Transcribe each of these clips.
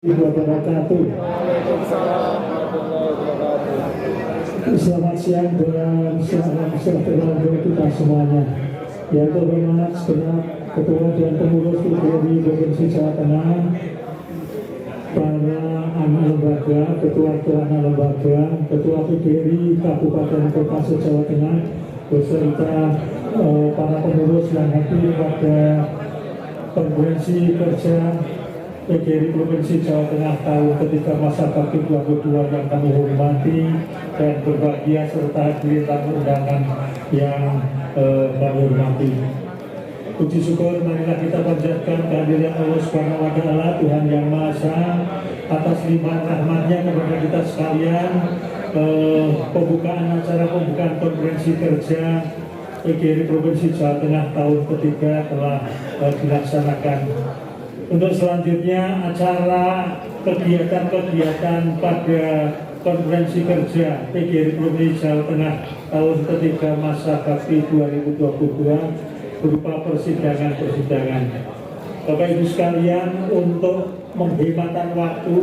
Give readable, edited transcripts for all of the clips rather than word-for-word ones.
wabarakatuh. Selamat siang dan salam sejahtera untuk kita semuanya. Yang terhormat segenap Ketua dan Pengurus PGRI Provinsi Jawa Tengah, para anak lembaga, ketua-ketua anak lembaga, ketua PGRI Kabupaten Kota Jawa Tengah, beserta para pengurus yang hadir pada konferensi kerja PGRI Provinsi Jawa Tengah tahun ketiga masa bakti 22 yang kami hormati dan berbahagia serta hadirin tamu undangan yang kami hormati. Puji syukur marilah kita panjatkan kehadiran Allah Subhanahu wa Ta'ala, Tuhan Yang Maha Esa, atas limpahan rahmatnya kepada kita sekalian. Pembukaan konferensi kerja PGRI Provinsi Jawa Tengah tahun ketiga telah dilaksanakan. Untuk selanjutnya acara kegiatan-kegiatan pada konferensi kerja PGRI Provinsi Jawa Tengah tahun ketiga masa bakti 2022 berupa persidangan-persidangan. Bapak Ibu sekalian, untuk menghematan waktu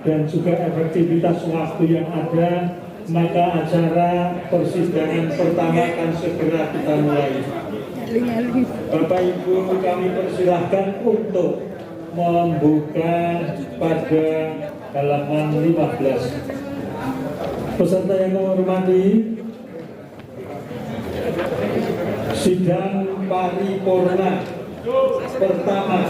dan juga efektivitas waktu yang ada, maka acara persidangan pertama akan segera kita mulai. Bapak Ibu, kami persilahkan untuk membuka pada halaman 15. Peserta yang kami hormati, sidang paripurna pertama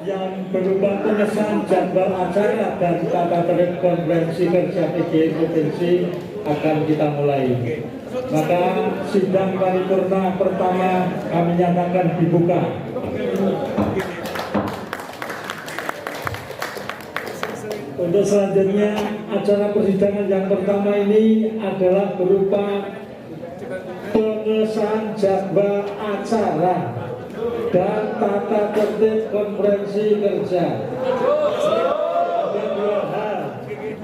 yang berupa pengesahan jadwal acara dan tata tertib konferensi kerja PGRI Provinsi akan kita mulai. Maka sidang paripurna pertama kami nyatakan dibuka. Untuk selanjutnya, acara persidangan yang pertama ini adalah berupa pengesahan jadwal acara dan tata tertib konferensi kerja. Ada dua hal.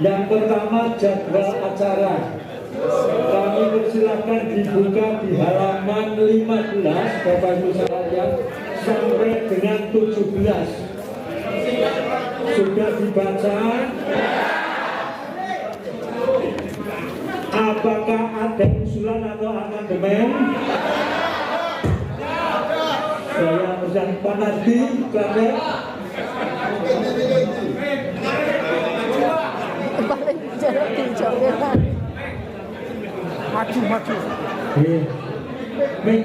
Yang pertama, jadwal acara. Kami persilakan dibuka di halaman 15, Bapak Ibu sekalian, sampai dengan 17. Sudah dibaca? Apakah ada usulan atau amandemen? Saya pesan Pak Nardi, Klaten. Maju. Mik.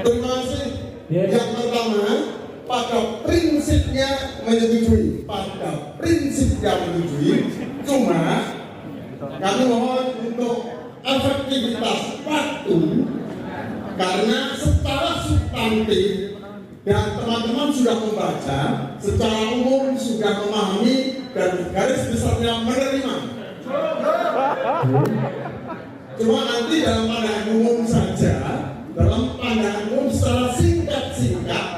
Terima kasih. Yang pertama, pada prinsipnya menyetujui. Cuma kami mohon untuk efektivitas waktu, karena secara substantif dan teman-teman sudah membaca, secara umum sudah memahami dan garis besarnya menerima. Cuma nanti dalam pandangan umum saja, dalam pandangan umum secara singkat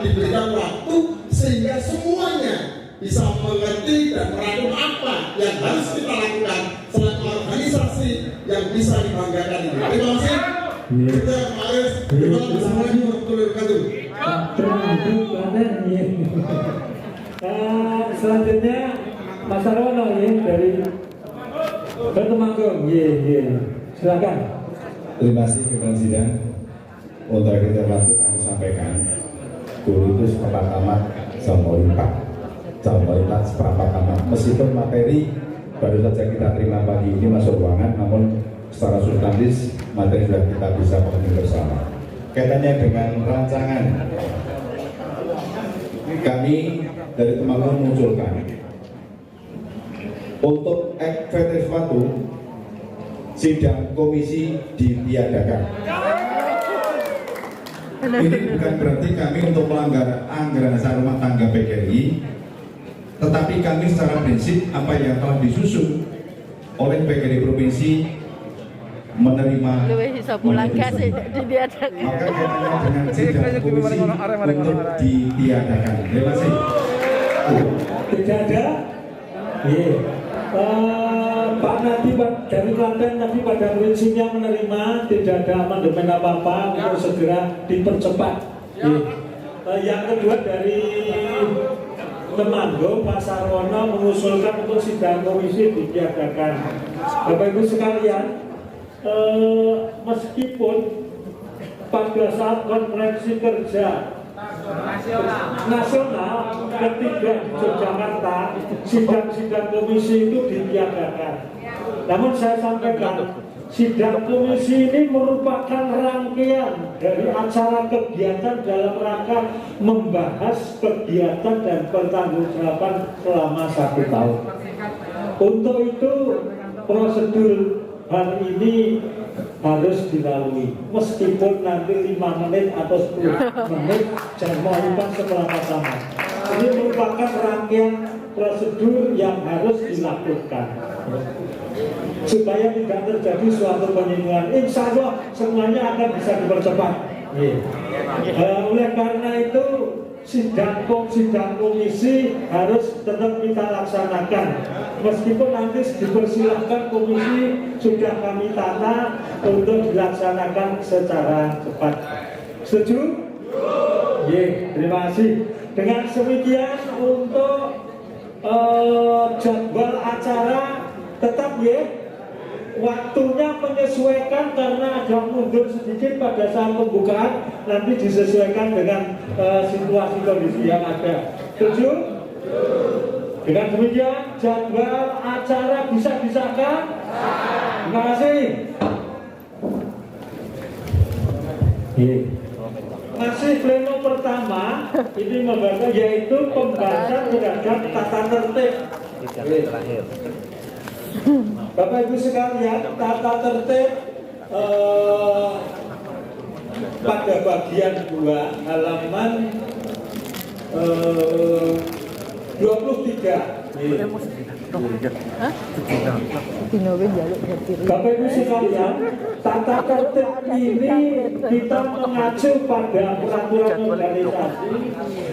diberikan waktu sehingga semuanya bisa mengerti dan merangkum apa yang harus kita lakukan selain organisasi yang bisa dibanggakan ini. Terima kasih. Kita harus terima kasih Selanjutnya Mas Arwono dari Temanggung. Silakan. Terima kasih Ketua Sidang. Untuk kita waktu kami sampaikan, guru itu seperempat tamat, jamolipat seperempat tamat. Meskipun materi baru saja kita terima pagi ini masuk ruangan, namun secara substantif materi sudah kita bisa penuhi bersama. Kaitannya dengan rancangan, kami dari Temanggung mengusulkan untuk efektif waktu sidang komisi ditiadakan. Ini bukan berarti kami untuk melanggar anggaran dasar rumah tangga PGRI, tetapi kami secara prinsip apa yang telah disusun oleh PGRI Provinsi menerima maka kaitannya dengan sidang komisi untuk ditiadakan. Terima kasih. Tidak ada? Iya. Pak Nadi dari Klaten tadi pada prinsipnya menerima, tidak ada amandemen apa-apa untuk segera dipercepat. Yang kedua dari Temanggung, Pak Sarwono mengusulkan untuk sidang komisi ditiadakan. Bapak Ibu sekalian, meskipun pada saat konferensi kerja nasional ketiga di Yogyakarta, sidang-sidang komisi itu ditiadakan. Namun saya sampaikan, sidang komisi ini merupakan rangkaian dari acara kegiatan dalam rangka membahas kegiatan dan pertanggungjawaban selama 1 tahun. Untuk itu prosedur hari ini harus dilalui, meskipun nanti 5 menit atau 10 menit jamaah setelah pertama. Ini merupakan rangkaian prosedur yang harus dilakukan supaya tidak terjadi suatu penyinggungan. Insya Allah semuanya akan bisa dipercepat. Oleh karena itu sidang komisi harus tetap kita laksanakan, meskipun nanti dipersilahkan komisi sudah kami tata untuk dilaksanakan secara cepat. Setuju? Terima kasih. Dengan demikian untuk jadwal acara tetap waktunya menyesuaikan karena agak mundur sedikit pada saat pembukaan, nanti disesuaikan dengan situasi kondisi yang ada. Setuju? Dengan demikian jadwal acara bisa disahkan. Terima kasih. Masih pleno pertama ini membahas yaitu pembahasan terhadap tata tertib. Bapak Ibu sekalian, tata tertib pada bagian 2 halaman 23. Bapak Ibu sekalian, tata tertib ini kita mengacu pada peraturan organisasi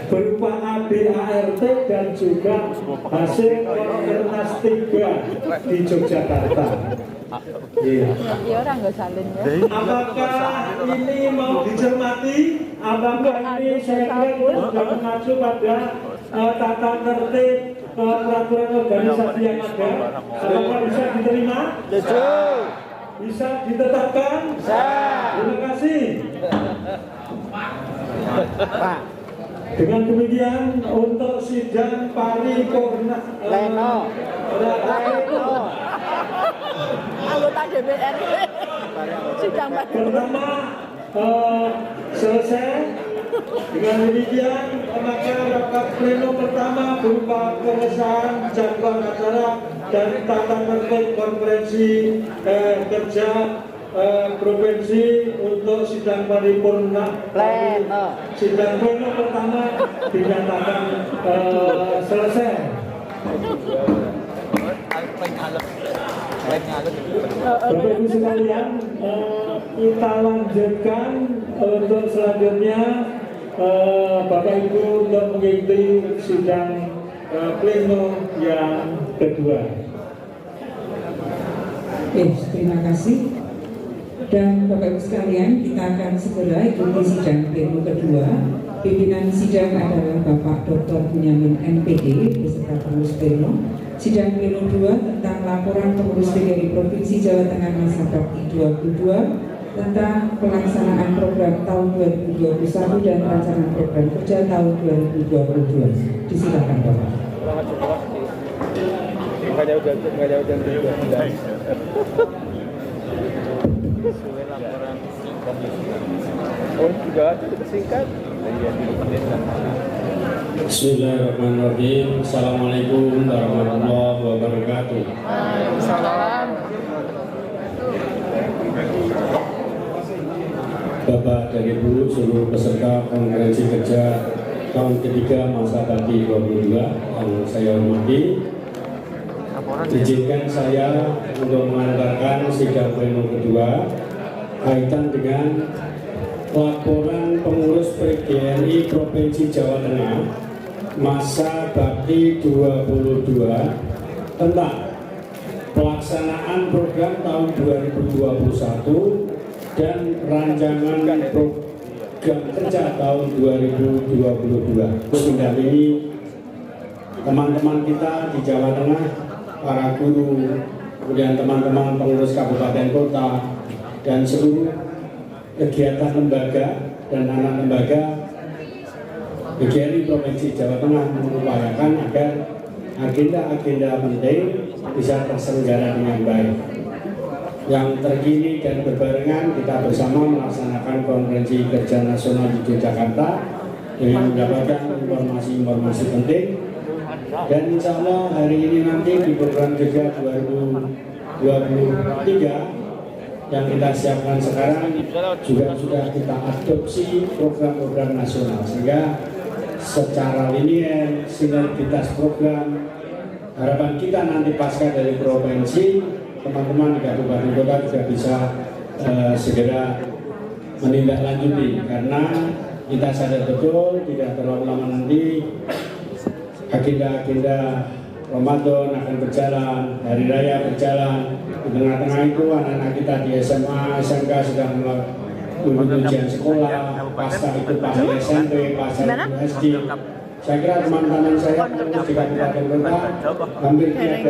berupa ADART dan juga hasil Rakernas 3 di Yogyakarta. Apakah ini mau dicermati? Apakah ini saya kira sudah mengacu pada tata tertib peraturan organisasi yang ada? Apakah bisa diterima? Bisa ditetapkan? Terima kasih. Dengan demikian untuk sidang paripurna anggota DPR sidang pertama selesai. Dengan demikian maka rapat pleno pertama berupa pengesahan jadwal acara dan tata tertib konferensi kerja provinsi untuk sidang paripurna sidang pleno pertama dinyatakan selesai. Bapak Ibu sekalian, kita lanjutkan untuk selanjutnya Bapak Ibu untuk mengikuti sidang pleno yang kedua. Terima kasih. Dan Bapak Ibu sekalian, kita akan segera ikuti sidang pleno kedua. Pimpinan sidang adalah Bapak Dr. Bunyamin MPD beserta pengurus pleno. Sidang pleno 2 tentang laporan pengurus DPRD Provinsi Jawa Tengah masa bakti 22 tentang pelaksanaan program tahun 2021 dan rancangan program kerja tahun 2022. Disilakan Bapak. Bismillahirrahmanirrahim. Assalamualaikum warahmatullahi wabarakatuh. Salam. Bapak dan Ibu seluruh peserta konferensi kerja tahun ketiga masa bakti 22 yang saya hormati, izinkan saya untuk mengantarkan sidang pleno kedua kaitan dengan laporan pengurus PGRI Provinsi Jawa Tengah masa bakti 22 tentang pelaksanaan program tahun 2021 dan rancangan program kerja tahun 2022. Mendampingi teman-teman kita di Jawa Tengah, para guru, kemudian teman-teman pengurus kabupaten kota, dan seluruh kegiatan lembaga dan anak lembaga PGRI Provinsi Jawa Tengah mengupayakan agar agenda-agenda penting bisa terselenggara dengan baik. Yang terkini dan berbarengan kita bersama melaksanakan konferensi kerja nasional di Yogyakarta dengan mendapatkan informasi-informasi penting, dan insya Allah hari ini nanti di program kerja 2023 yang kita siapkan sekarang juga sudah kita adopsi program-program nasional, sehingga secara linear sinergitas program harapan kita nanti pasca dari provinsi, teman-teman di kabupaten kota juga bisa segera menindaklanjuti, karena kita sadar betul tidak terlalu lama nanti agenda-agenda Ramadan akan berjalan, hari raya berjalan. Di tengah-tengah itu anak-anak kita di SMA, SMK sedang melakukan ujian sekolah, pasca itu pasca SMP, pasca itu SD. Saya kira teman-teman saya di kabupaten kota hampir tiada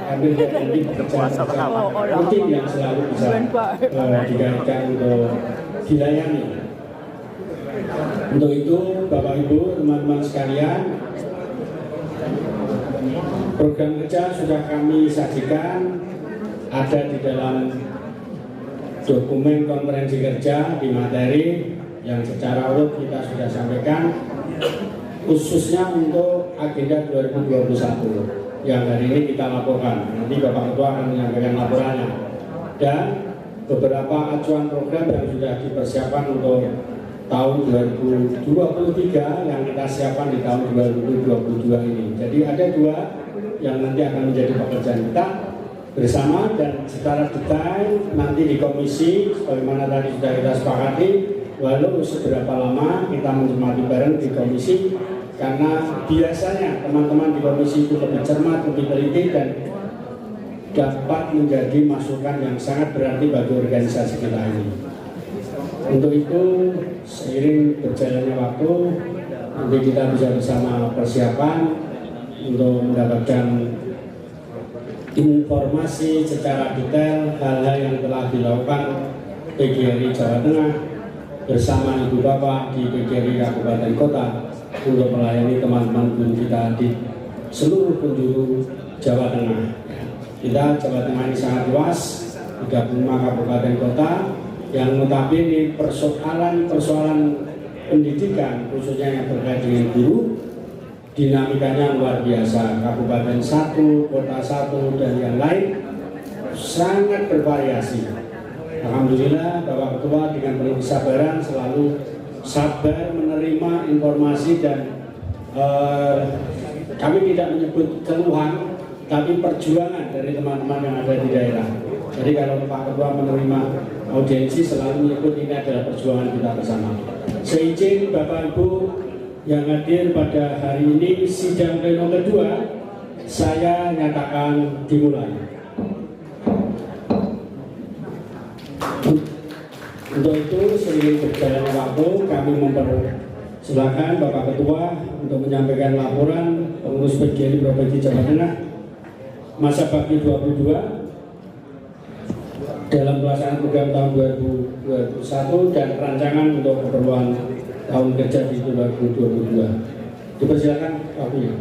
pekerjaan rutin yang selalu bisa digairahkan untuk dilayani. Untuk itu, Bapak Ibu, teman-teman sekalian, program kerja sudah kami sajikan, ada di dalam dokumen konferensi kerja di materi yang secara urut kita sudah sampaikan, khususnya untuk agenda 2021 yang hari ini kita laporkan. Nanti Bapak Ketua akan menyampaikan laporannya, dan beberapa acuan program yang sudah dipersiapkan untuk tahun 2023 yang kita siapkan di tahun 2022 ini. Jadi ada dua yang nanti akan menjadi pekerjaan kita bersama, dan secara detail nanti di komisi sebagaimana tadi sudah kita sepakati, walau seberapa lama kita mencermati bareng di komisi, karena biasanya teman-teman di komisi itu lebih cermat, lebih teliti, dan dapat menjadi masukan yang sangat berarti bagi organisasi kita ini. Untuk itu, seiring berjalannya waktu, nanti kita bisa bersama persiapan untuk mendapatkan informasi secara detail hal-hal yang telah dilakukan PGRI Jawa Tengah bersama Ibu Bapak di PGRI Kabupaten Kota untuk melayani teman-teman guru kita di seluruh penjuru Jawa Tengah. Kita Jawa Tengah ini sangat luas, 35 kabupaten kota, yang notabene persoalan pendidikan khususnya yang terkait dengan guru dinamikanya luar biasa. Kabupaten satu, kota satu, dan yang lain sangat bervariasi. Alhamdulillah Bapak Ketua dengan penuh kesabaran selalu sabar menerima informasi, dan kami tidak menyebut keluhan tapi perjuangan dari teman-teman yang ada di daerah. Jadi kalau Pak Ketua menerima audiensi selalu menyebut ini adalah perjuangan kita bersama. Seizin Bapak Ibu yang hadir pada hari ini sidang pleno kedua, saya nyatakan dimulai. Untuk itu, seiring berjalannya waktu, kami mempersilahkan Bapak Ketua untuk menyampaikan laporan pengurus PGRI Provinsi Jawa Tengah masa bakti 22 dalam pelaksanaan program tahun 2021 dan rancangan untuk keperluan tahun kerja di 2022. Dipersilakan waktunya.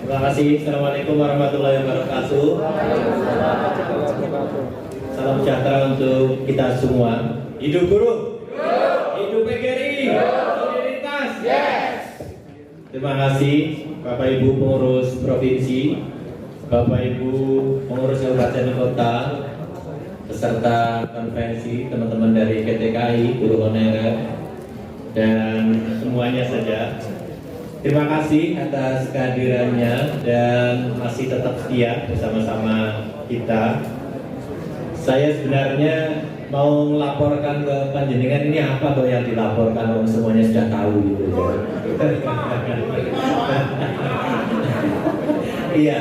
Terima kasih. Assalamualaikum warahmatullahi wabarakatuh. Salam sejahtera untuk kita semua. Hidup guru. Hidup PGRI. Solidaritas. Terima kasih Bapak Ibu pengurus provinsi, Bapak Ibu pengurus kabupaten kota, peserta konferensi, teman-teman dari PTKI, guru honorer, dan semuanya saja. Terima kasih atas kehadirannya dan masih tetap setia bersama-sama kita. Saya sebenarnya mau melaporkan ke panjenengan ini apa tuh yang dilaporkan, orang semuanya sudah tahu gitu ya. Iya,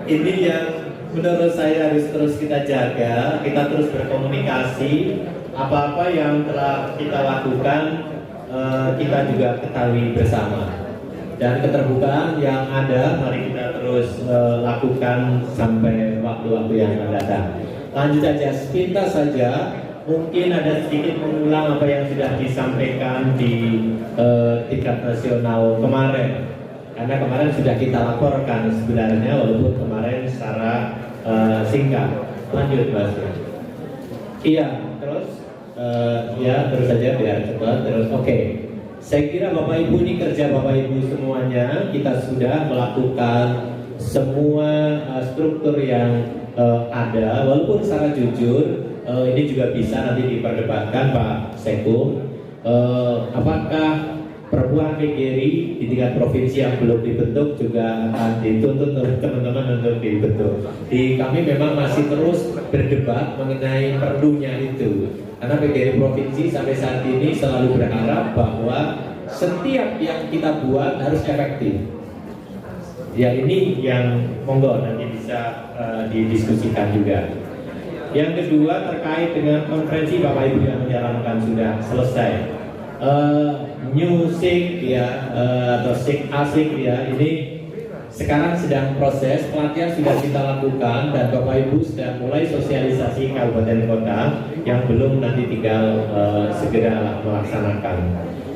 ini yang menurut saya harus terus kita jaga, kita terus berkomunikasi. Apa-apa yang telah kita lakukan, kita juga ketahui bersama. Dan keterbukaan yang ada, mari kita terus lakukan sampai waktu-waktu yang akan datang. Lanjut saja, sepintas saja, mungkin ada sedikit mengulang apa yang sudah disampaikan di tingkat nasional kemarin. Karena kemarin sudah kita laporkan sebenarnya, walaupun kemarin secara singkat. Lanjut, Mas. Iya, terus ya terus saja biar cepat. Terus oke. Saya kira Bapak Ibu ini kerja Bapak Ibu semuanya, kita sudah melakukan semua struktur yang ada, walaupun secara jujur ini juga bisa nanti diperdebatkan Pak Sekum, apakah perempuan PGRI di tingkat provinsi yang belum dibentuk juga akan dituntut oleh teman-teman untuk dibentuk. Kami memang masih terus berdebat mengenai perlunya itu, karena PGRI provinsi sampai saat ini selalu berharap bahwa setiap yang kita buat harus efektif. Ya ini yang monggo nanti bisa didiskusikan juga. Yang kedua terkait dengan konferensi Bapak Ibu yang menyarankan sudah selesai. New SIG ya atau SIG asik ya, ini sekarang sedang proses pelatihan sudah kita lakukan dan Bapak Ibu sudah mulai sosialisasi kabupaten kota, yang belum nanti tinggal segera melaksanakan.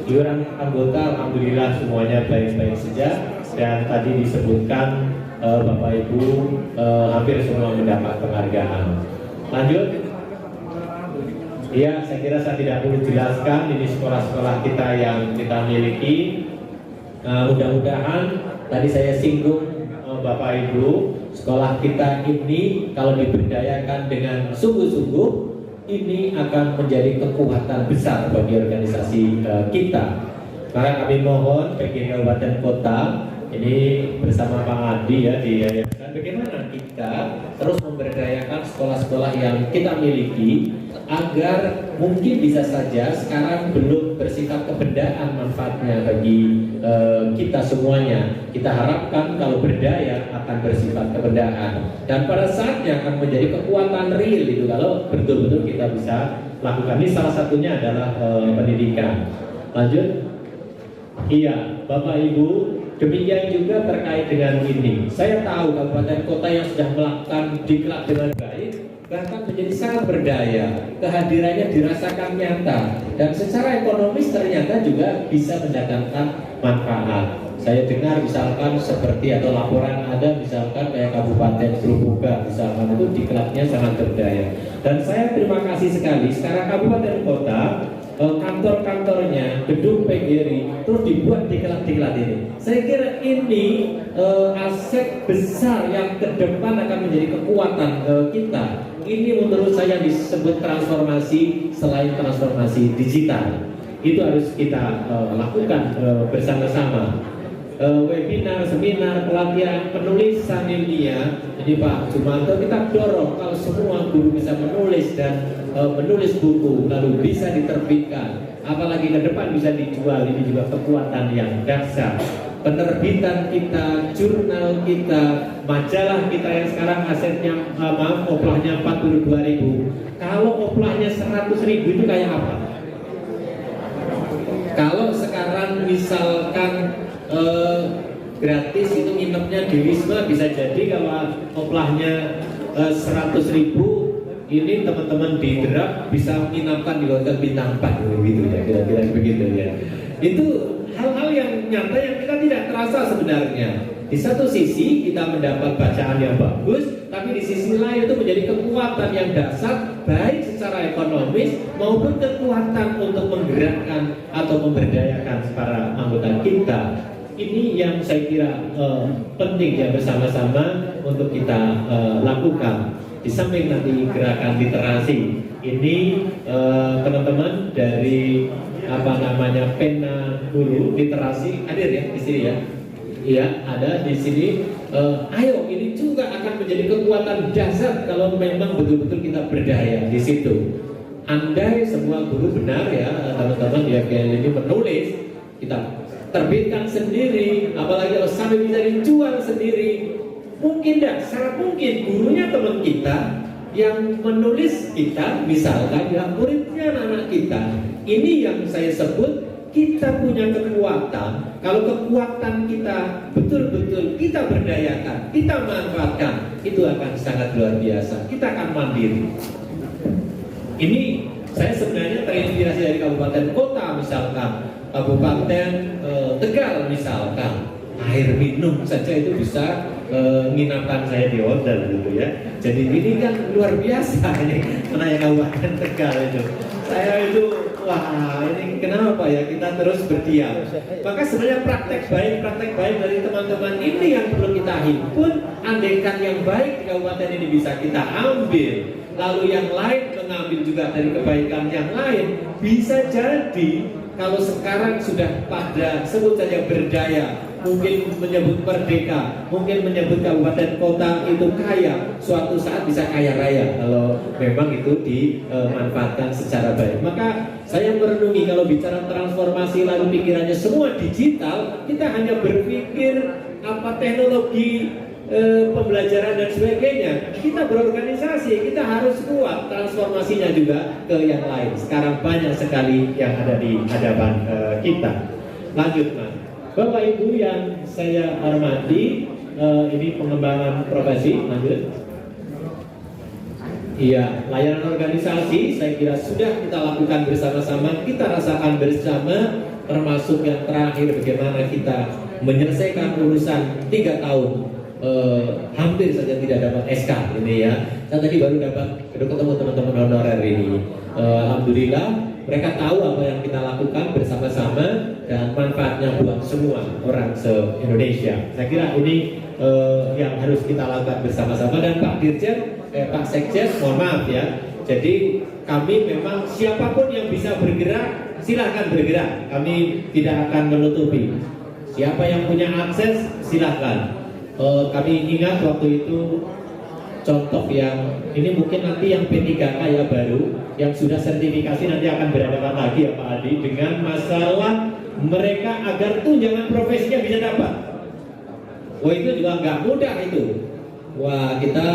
Iuran anggota alhamdulillah semuanya baik-baik saja, dan tadi disebutkan Bapak Ibu hampir semua mendapat penghargaan. Lanjut. Ya, saya kira saya tidak perlu jelaskan, ini sekolah-sekolah kita yang kita miliki. Mudah-mudahan tadi saya singgung Bapak Ibu, sekolah kita ini kalau diberdayakan dengan sungguh-sungguh, ini akan menjadi kekuatan besar bagi organisasi kita. Maka kami mohon PGRI Kabupaten Kota ini bersama Pak Adi ya di yayasan, bagaimana kita terus memberdayakan sekolah-sekolah yang kita miliki, agar mungkin bisa saja sekarang belum bersifat kebendaan manfaatnya bagi kita semuanya. Kita harapkan kalau berdaya akan bersifat kebendaan, dan pada saatnya akan menjadi kekuatan real itu kalau betul-betul kita bisa lakukan. Ini salah satunya adalah pendidikan. Lanjut. Iya, Bapak Ibu, demikian juga terkait dengan ini. Saya tahu kabupaten kota yang sudah melakukan diklat dengan baik, bahkan menjadi sangat berdaya, kehadirannya dirasakan nyata, dan secara ekonomis ternyata juga bisa mendatangkan manfaat. Saya dengar misalkan seperti atau laporan ada misalkan kayak Kabupaten Grobogan misalkan, itu diklatnya sangat berdaya. Dan saya terima kasih sekali sekarang kabupaten kota kantor-kantornya, gedung PGRI terus dibuat diklat-diklat ini. Saya kira ini aset besar yang ke depan akan menjadi kekuatan kita. Ini menurut saya disebut transformasi selain transformasi digital. Itu harus kita lakukan bersama-sama. Webinar, seminar, pelatihan, penulisan ilmiah. Jadi Pak Jumanto, kita dorong kalau semua guru bisa menulis dan menulis buku lalu bisa diterbitkan, apalagi ke depan bisa dijual. Ini juga kekuatan yang dahsyat. Penerbitan kita, jurnal kita, majalah kita yang sekarang asetnya oplahnya 42.000. Kalau oplahnya 100.000 itu kayak apa? Kalau sekarang misalkan gratis itu nginepnya di Wisma, bisa jadi kalau oplahnya 100.000, ini teman-teman di Derap bisa menginapkan di hotel bintang 4 begitu ya, kira-kira begitu ya. Itu hal-hal yang nyata yang kita tidak terasa sebenarnya. Di satu sisi kita mendapat bacaan yang bagus, tapi di sisi lain itu menjadi kekuatan yang dahsyat baik secara ekonomis maupun kekuatan untuk menggerakkan atau memberdayakan para anggota kita. Ini yang saya kira penting ya bersama-sama untuk kita lakukan. Di samping nanti gerakan literasi ini, teman-teman dari pena guru literasi hadir ya di sini ya. Iya, ada di sini. Ayo, ini juga akan menjadi kekuatan dasar kalau memang betul-betul kita berdaya di situ. andai semua guru benar ya teman-teman di FGL ini menulis, kita terbitkan sendiri, apalagi kalau sampai bisa dijual sendiri, mungkin tidak, sangat mungkin gurunya teman kita yang menulis kita, misalkan ya muridnya anak kita. Ini yang saya sebut kita punya kekuatan. Kalau kekuatan kita betul-betul kita berdayakan, kita manfaatkan, itu akan sangat luar biasa. Kita akan mandiri. Ini saya sebenarnya terinspirasi dari kabupaten kota, misalkan Kabupaten Tegal misalkan, air minum saja itu bisa nginapkan saya di hotel gitu ya. Jadi ini kan luar biasa ini menanya Kabupaten Tegal itu. Saya itu wah, ini kenapa ya kita terus berdiam. Maka sebenarnya praktek baik dari teman-teman ini yang perlu kita himpun. Andaikan yang baik di kabupaten ini bisa kita ambil, lalu yang lain mengambil juga dari kebaikan yang lain, bisa jadi kalau sekarang sudah pada sebut saja berdaya, mungkin menyebut merdeka, mungkin menyebut kabupaten kota itu kaya, suatu saat bisa kaya raya kalau memang itu dimanfaatkan secara baik. Maka saya merenungi kalau bicara transformasi lalu pikirannya semua digital, kita hanya berpikir apa teknologi pembelajaran dan sebagainya. Kita berorganisasi, kita harus kuat transformasinya juga ke yang lain. Sekarang banyak sekali yang ada di hadapan kita. Lanjut Mas. Bapak Ibu yang saya hormati, ini pengembangan profesi. Lanjut. Iya, layanan organisasi saya kira sudah kita lakukan bersama-sama, kita rasakan bersama, termasuk yang terakhir bagaimana kita menyelesaikan urusan 3 tahun. Hampir saja tidak dapat SK ini ya. Saya tadi baru dapat ketemu teman-teman honorer ini. Alhamdulillah mereka tahu apa yang kita lakukan bersama-sama dan manfaatnya buat semua orang se-Indonesia. Saya kira ini yang harus kita lakukan bersama-sama. Dan Pak Dirjen, Pak Sekjen, mohon maaf ya. Jadi kami memang siapapun yang bisa bergerak silahkan bergerak. Kami tidak akan menutupi. Siapa yang punya akses silahkan. Kami ingat waktu itu contoh yang ini mungkin nanti yang P3K ya baru yang sudah sertifikasi nanti akan berhadapan lagi ya Pak Adi dengan masalah mereka agar tunjangan profesinya bisa dapat. Wah itu juga nggak mudah itu. Wah kita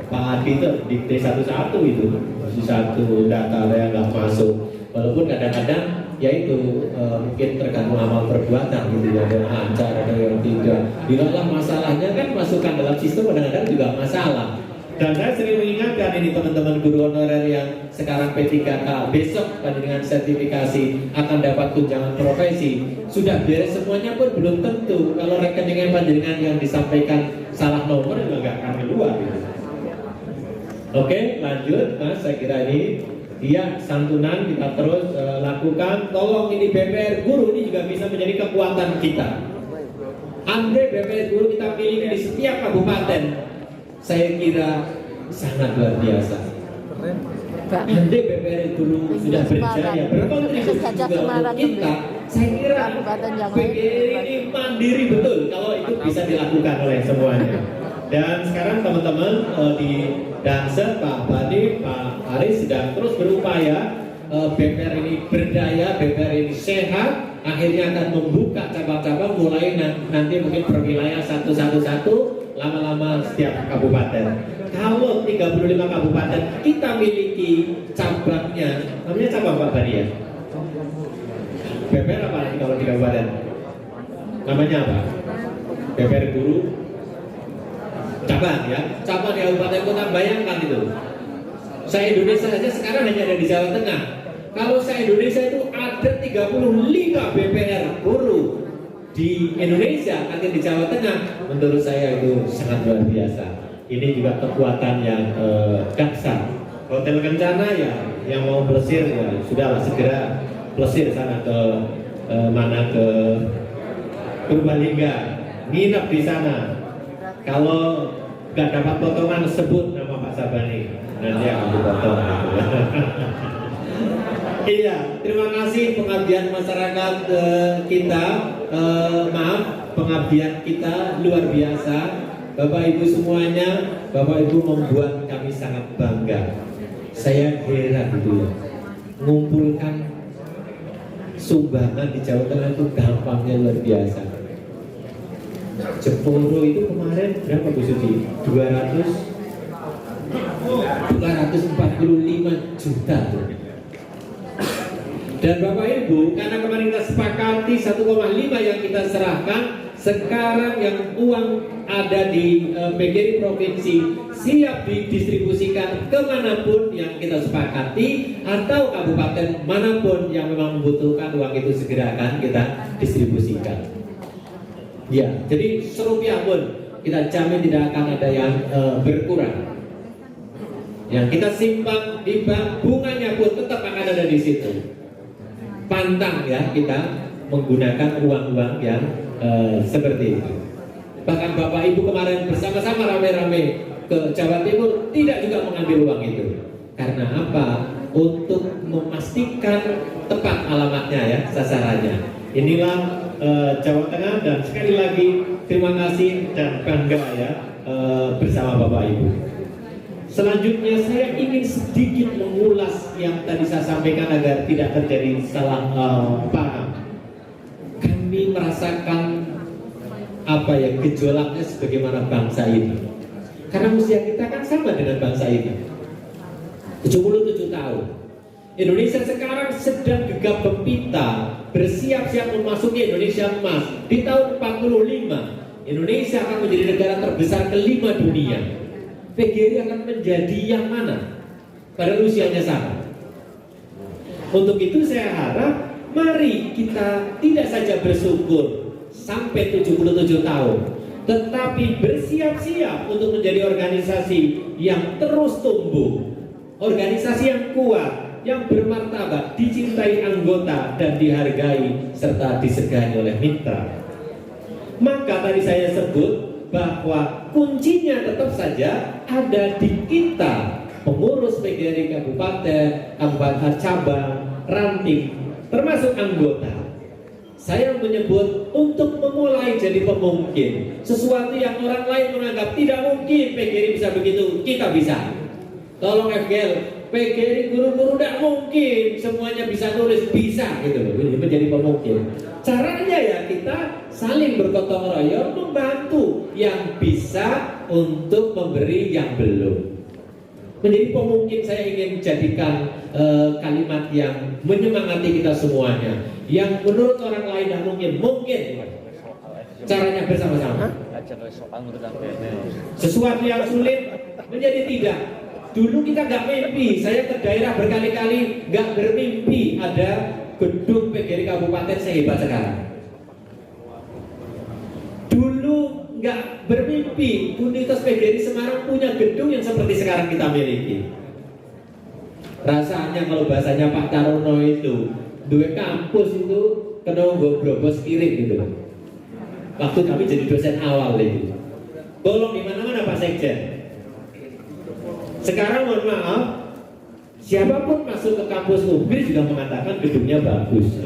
Pak Adi itu dikte satu-satu itu masih satu data yang nggak masuk. Walaupun kadang-kadang yaitu mungkin tergantung amal perbuatan gitu ya, ada yang lancar, ada yang tidak. Dilalah masalahnya kan masukkan dalam sistem kadang-kadang juga masalah. Dan saya sering mengingatkan ini teman-teman guru honorer yang sekarang P3K, besok dengan sertifikasi akan dapat tunjangan profesi. Sudah beres semuanya pun belum tentu. Kalau rekening panjenengan yang disampaikan salah nomor juga nggak akan keluar. Gitu. Oke, lanjut Mas, saya kira ini. Iya, santunan kita terus lakukan. Tolong ini BPR Guru ini juga bisa menjadi kekuatan kita. Andai BPR Guru kita pilih di setiap kabupaten, saya kira sangat luar biasa. Andai BPR Guru sudah berjaya berkontribusi juga untuk kita, saya kira BPR ini mandiri betul kalau itu bisa dilakukan oleh semuanya. Dan sekarang teman-teman di Danset, Pak Badi, Pak Aris sedang terus berupaya BPR ini berdaya, BPR ini sehat, akhirnya akan membuka cabang-cabang mulai nanti mungkin per wilayah satu-satu, lama-lama setiap kabupaten. Kalau 35 kabupaten kita miliki cabangnya, namanya cabang Pak Badi ya? BPR apa nanti kalau di kabupaten? Namanya apa? BPR Guru cabang ya, cabang di kabupaten kota, bayangkan itu. Se-Indonesia saja sekarang hanya ada di Jawa Tengah. Kalau se-Indonesia itu ada 35 BPR Guru di Indonesia, nanti di Jawa Tengah, menurut saya itu sangat luar biasa. Ini juga kekuatan yang dahsyat. Hotel Kencana ya, yang mau plesir ya sudahlah segera plesir sana ke ke Purbalingga, nginep di sana. Kalau nggak dapat potongan sebut nama Pak Sabani, nanti akan dipotong. Iya, terima kasih pengabdian masyarakat kita. Maaf, pengabdian kita luar biasa. Bapak Ibu semuanya, Bapak Ibu membuat kami sangat bangga. Saya heran gitu ya. ngumpulkan sumbangan di Jawa Tengah itu gampangnya luar biasa. Jeporo itu kemarin berapa Bu Sudi? 245 juta. Dan Bapak Ibu, karena kemarin kita sepakati 1,5 yang kita serahkan, sekarang yang uang ada di PGRI Provinsi siap didistribusikan kemanapun yang kita sepakati, atau kabupaten manapun yang memang membutuhkan uang itu segera akan kita distribusikan. Ya, jadi serupiah pun kita jamin tidak akan ada yang berkurang. Yang kita simpan di bank, bunganya pun tetap akan ada di situ. Pantang ya kita menggunakan uang-uang yang seperti itu. Bahkan Bapak Ibu kemarin bersama-sama rame-rame ke Jawa Timur tidak juga mengambil uang itu. Karena apa? Untuk memastikan tepat alamatnya ya, sasarannya. Inilah Jawa Tengah, dan sekali lagi terima kasih dan bangga ya bersama Bapak Ibu. Selanjutnya saya ingin sedikit mengulas yang tadi saya sampaikan agar tidak terjadi salah paham. Kami merasakan apa ya, gejolaknya sebagaimana bangsa ini. Karena usia kita kan sama dengan bangsa ini, 77 tahun. Indonesia sekarang sedang gegap gempita bersiap-siap memasuki Indonesia emas. Di tahun 45 Indonesia akan menjadi negara terbesar kelima dunia. PGRI akan menjadi yang mana? Pada usianya sama. Untuk itu saya harap mari kita tidak saja bersyukur sampai 77 tahun, tetapi bersiap-siap untuk menjadi organisasi yang terus tumbuh, organisasi yang kuat, yang bermartabat, dicintai anggota dan dihargai serta disegani oleh mitra. Maka tadi saya sebut bahwa kuncinya tetap saja ada di kita, pengurus PGRI kabupaten, kabupaten cabang, ranting, termasuk anggota. Saya menyebut untuk memulai jadi pemungkin sesuatu yang orang lain menganggap tidak mungkin PGRI bisa begitu, kita bisa. Tolong FGL, PGRI guru-guru tidak mungkin semuanya bisa nulis, bisa gitu loh, menjadi pemungkin. Caranya ya kita saling bergotong royong membantu yang bisa untuk memberi yang belum. Menjadi pemungkin saya ingin jadikan kalimat yang menyemangati kita semuanya. Yang menurut orang lain tidak mungkin, mungkin. Caranya bersama-sama. Sesuatu yang sulit menjadi tidak. Dulu kita nggak mimpi, saya ke daerah berkali-kali nggak bermimpi ada gedung PGRI kabupaten sehebat sekarang. Dulu nggak bermimpi Universitas PGRI Semarang punya gedung yang seperti sekarang kita miliki. Rasanya kalau bahasanya Pak Tarono itu, dua kampus itu kena brobos kirim gitu. Waktu kami jadi dosen awal itu, bolong di mana-mana Pak Sekjen. Sekarang mohon maaf, siapapun masuk ke kampus UGRI juga mengatakan gedungnya bagus.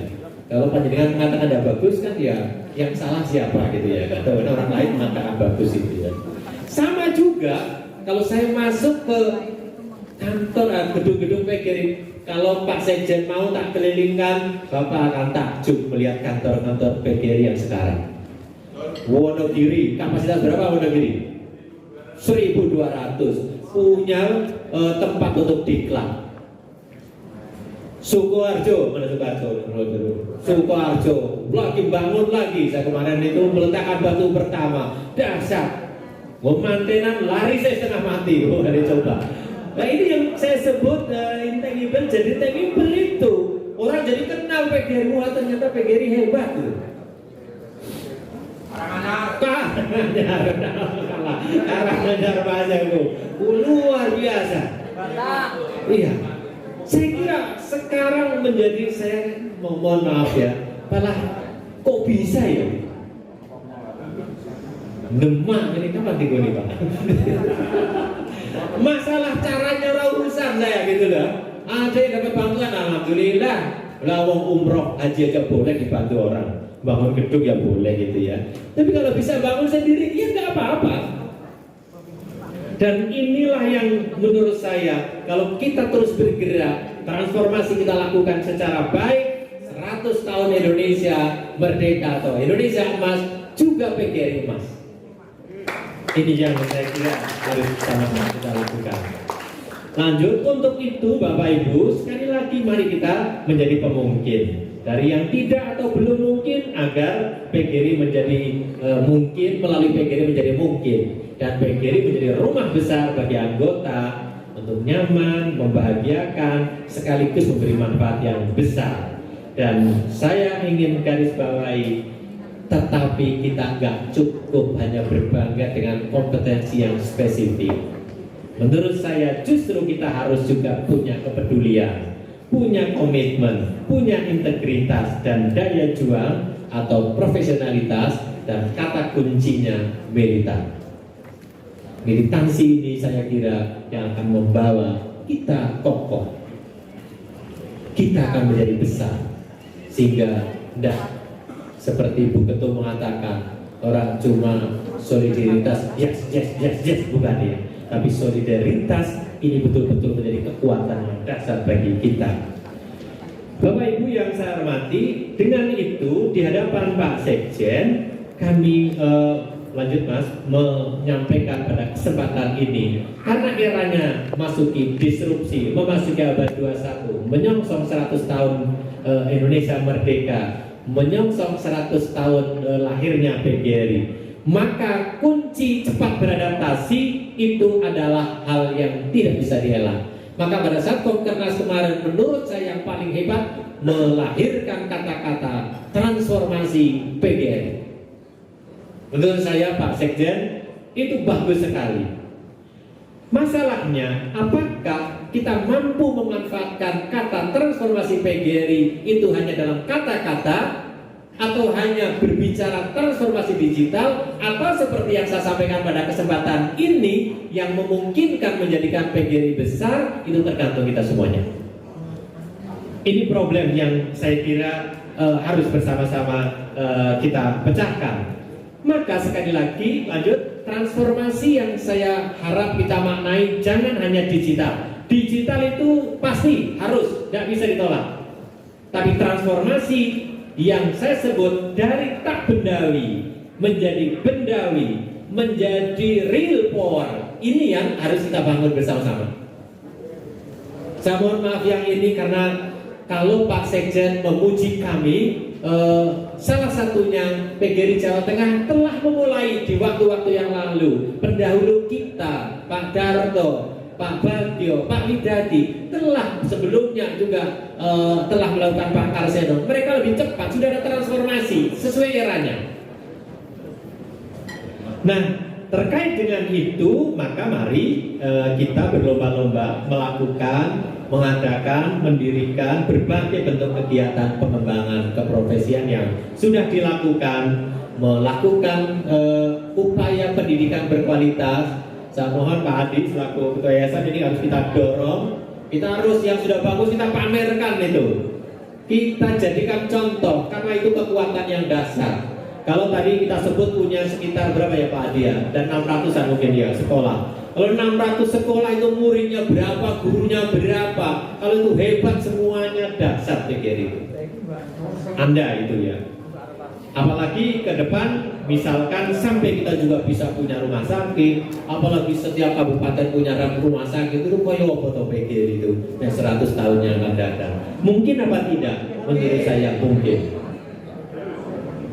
Kalau panjenengan mengatakan tidak bagus kan ya yang salah siapa gitu ya. Atau orang lain mengatakan bagus itu ya. Sama juga kalau saya masuk ke kantor gedung-gedung PGRI, kalau Pak Sekjen mau tak kelilingkan, Bapak akan takjub melihat kantor-kantor PGRI yang sekarang. Wonogiri, kapasitas berapa Wonogiri? 1.200. Punya tempat untuk diklat. Sukoharjo, mana Sukoharjo? Sukoharjo, lagi bangun lagi. Saya kemarin itu meletakkan batu pertama, dahsyat. Mantenan lari saya setengah mati. Oh, dari coba. Nah ini yang saya sebut intangible jadi tangible itu. Orang jadi kenal PGRI, wah ternyata PGRI hebat. Karanganyar Panjangku luar biasa. Iya, saya kira sekarang menjadi, saya mohon maaf ya, malah kok bisa ya Demak ini kapan digoni Pak? Masalah caranya urusan saya gitu loh. Ada yang dapat bantuan, alhamdulillah. Lah wong umroh haji aja boleh dibantu orang, bangun gedung ya boleh gitu ya. Tapi kalau bisa bangun sendiri ya nggak apa-apa. Dan inilah yang menurut saya kalau kita terus bergerak transformasi kita lakukan secara baik, 100 tahun Indonesia merdeka atau Indonesia emas, juga PGRI emas. Ini yang saya kira harus sama-sama kita lakukan. Lanjut, untuk itu Bapak Ibu, sekali lagi mari kita menjadi pemungkin. Dari yang tidak atau belum mungkin, agar PGRI menjadi mungkin, melalui PGRI menjadi mungkin. Dan PGRI menjadi rumah besar bagi anggota untuk nyaman, membahagiakan, sekaligus memberi manfaat yang besar. Dan saya ingin garis bawahi, tetapi kita nggak cukup hanya berbangga dengan kompetensi yang spesifik. Menurut saya justru kita harus juga punya kepedulian, punya komitmen, punya integritas dan daya juang atau profesionalitas, dan kata kuncinya militan. Militansi ini saya kira yang akan membawa kita kokoh. Kita akan menjadi besar, sehingga tidak seperti Bu Ketum mengatakan, orang cuma solidaritas yes bukan ya, tapi solidaritas ini betul-betul menjadi kekuatan yang dasar bagi kita. Bapak Ibu yang saya hormati, dengan itu di hadapan Pak Sekjen kami lanjut Mas, menyampaikan pada kesempatan ini, karena eranya masuki disrupsi, memasuki abad 21, menyongsong 100 tahun Indonesia merdeka, menyongsong 100 tahun lahirnya PGRI, maka kunci cepat beradaptasi itu adalah hal yang tidak bisa dielak. Maka pada saat Komkernas kemarin, menurut saya yang paling hebat, melahirkan kata-kata transformasi PGRI. Menurut saya Pak Sekjen itu bagus sekali. Masalahnya, apakah kita mampu memanfaatkan kata transformasi PGRI itu hanya dalam kata-kata, atau hanya berbicara transformasi digital, atau seperti yang saya sampaikan pada kesempatan ini yang memungkinkan menjadikan PGRI besar, itu tergantung kita semuanya. Ini problem yang saya kira harus bersama-sama kita pecahkan. Maka sekali lagi lanjut, transformasi yang saya harap kita maknai jangan hanya digital. Digital itu pasti harus, tidak bisa ditolak. Tapi transformasi yang saya sebut dari tak bendawi menjadi bendawi, menjadi real power, ini yang harus kita bangun bersama-sama. Saya mohon maaf yang ini karena kalau Pak Sekjen memuji kami, salah satunya PGRI Jawa Tengah telah memulai di waktu-waktu yang lalu. Pendahulu kita, Pak Darto, Pak Bagio, Pak Widadi telah sebelumnya juga telah melakukan Pak Karseno. Mereka lebih cepat, sudah ada transformasi sesuai eranya. Nah, terkait dengan itu, maka mari kita berlomba-lomba melakukan, mengadakan, mendirikan berbagai bentuk kegiatan pengembangan keprofesian yang sudah dilakukan, melakukan upaya pendidikan berkualitas. Saya mohon Pak Adi selaku Ketua Yayasan ini harus kita dorong, kita harus yang sudah bagus kita pamerkan itu, kita jadikan contoh, karena itu kekuatan yang dasar. Kalau tadi kita sebut punya sekitar berapa ya Pak Adi ya, dan 600-an mungkin ya sekolah. Kalau 600 sekolah itu muridnya berapa, gurunya berapa, kalau itu hebat semuanya, dasar PGRI itu. Anda itu ya. Apalagi ke depan, misalkan sampai kita juga bisa punya rumah sakit, apalagi setiap kabupaten punya rumah sakit, itu koyo foto PGRI itu yang 100 tahun yang akan datang. Mungkin apa tidak? Menurut saya mungkin.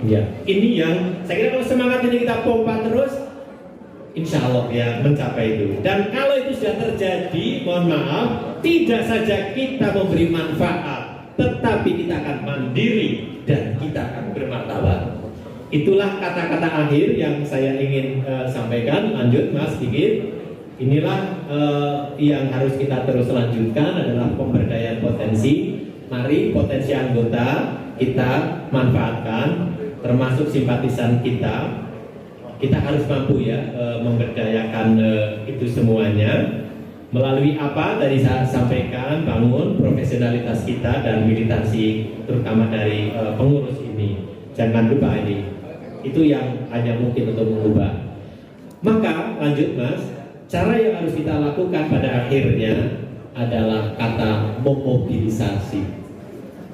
Ya, ini yang saya kira kalau semangat ini kita pompa terus, insya Allah ya mencapai itu. Dan kalau itu sudah terjadi, mohon maaf, tidak saja kita memberi manfaat, tetapi kita akan mandiri dan kita akan bermartabat. Itulah kata-kata akhir yang saya ingin sampaikan. Lanjut Mas sedikit. Inilah yang harus kita terus lanjutkan adalah pemberdayaan potensi. Mari potensi anggota kita manfaatkan, termasuk simpatisan kita. Kita harus mampu ya memberdayakan itu semuanya. Melalui apa tadi saya sampaikan, bangun profesionalitas kita dan militansi terutama dari pengurus ini. Jangan lupa ini, itu yang hanya mungkin untuk mengubah. Maka lanjut Mas, cara yang harus kita lakukan pada akhirnya adalah kata memobilisasi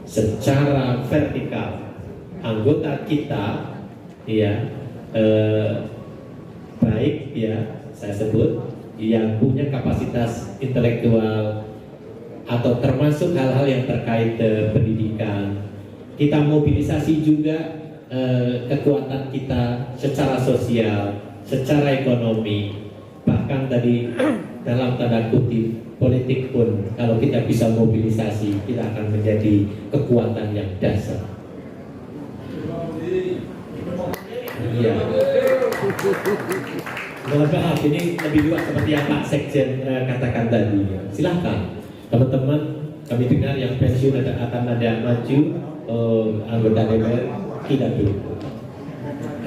secara vertikal anggota kita, ya, baik ya saya sebut yang punya kapasitas intelektual atau termasuk hal-hal yang terkait pendidikan. Kita mobilisasi juga kekuatan kita secara sosial, secara ekonomi, bahkan tadi dalam tanda kutip politik pun kalau kita bisa mobilisasi kita akan menjadi kekuatan yang dasar. Iya. Mohon maaf, ini lebih luas seperti yang Pak Sekjen katakan tadi. Silahkan teman-teman, kami dengar yang pensiun akan ada maju anggota DPR, tidak dulu.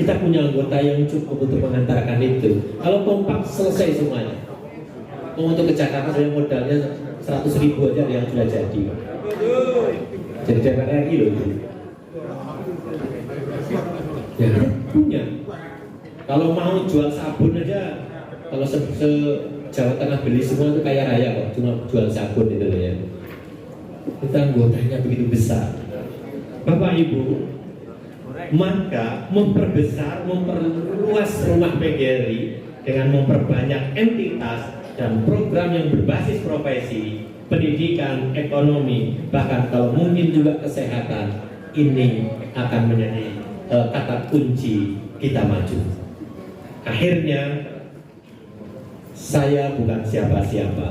Kita punya anggota yang cukup untuk mengantarkan itu. Kalau kompak selesai semuanya. Untuk ke Jakarta saya modalnya 100.000 aja yang sudah jadi. Jadi DPR RI loh itu. Ya, punya. Kalau mau jual sabun aja, kalau Jawa Tengah beli semua itu kaya raya kok, cuma jual sabun itu loh ya. Kita anggotanya begitu besar. Bapak Ibu, maka memperbesar, memperluas rumah PGRI dengan memperbanyak entitas dan program yang berbasis profesi, pendidikan, ekonomi, bahkan kalau mungkin juga kesehatan, ini akan menjadi kata kunci kita maju. Akhirnya saya bukan siapa-siapa.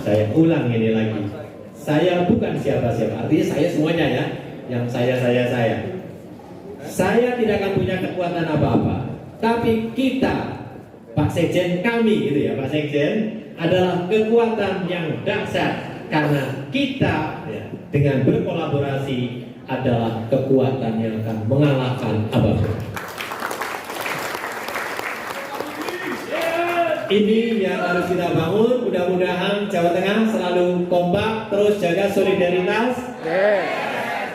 Saya ulang ini lagi. Saya bukan siapa-siapa. Artinya saya semuanya ya. Yang saya. Saya tidak akan punya kekuatan apa-apa. Tapi kita, Pak Sekjen, kami gitu ya, Pak Sekjen adalah kekuatan yang dahsyat karena kita ya, dengan berkolaborasi adalah kekuatan yang akan mengalahkan apapun. Ini yang harus kita bangun. Mudah-mudahan Jawa Tengah selalu kompak, terus jaga solidaritas.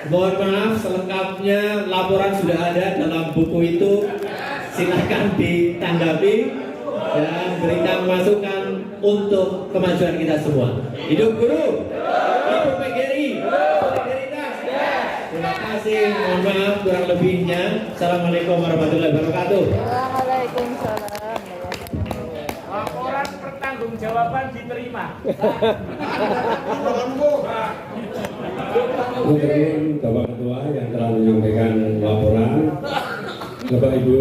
Mohon maaf selengkapnya laporan sudah ada dalam buku itu. Silakan ditanggapi dan berikan masukan untuk kemajuan kita semua. Hidup guru, hidup PGRI, solidaritas. Terima kasih. Mohon maaf kurang lebihnya. Assalamualaikum warahmatullahi wabarakatuh. Waalaikumsalam. Laporan pertanggungjawaban diterima. Mungkin Bapak Ketua yang telah menyampaikan laporan. Bapak Ibu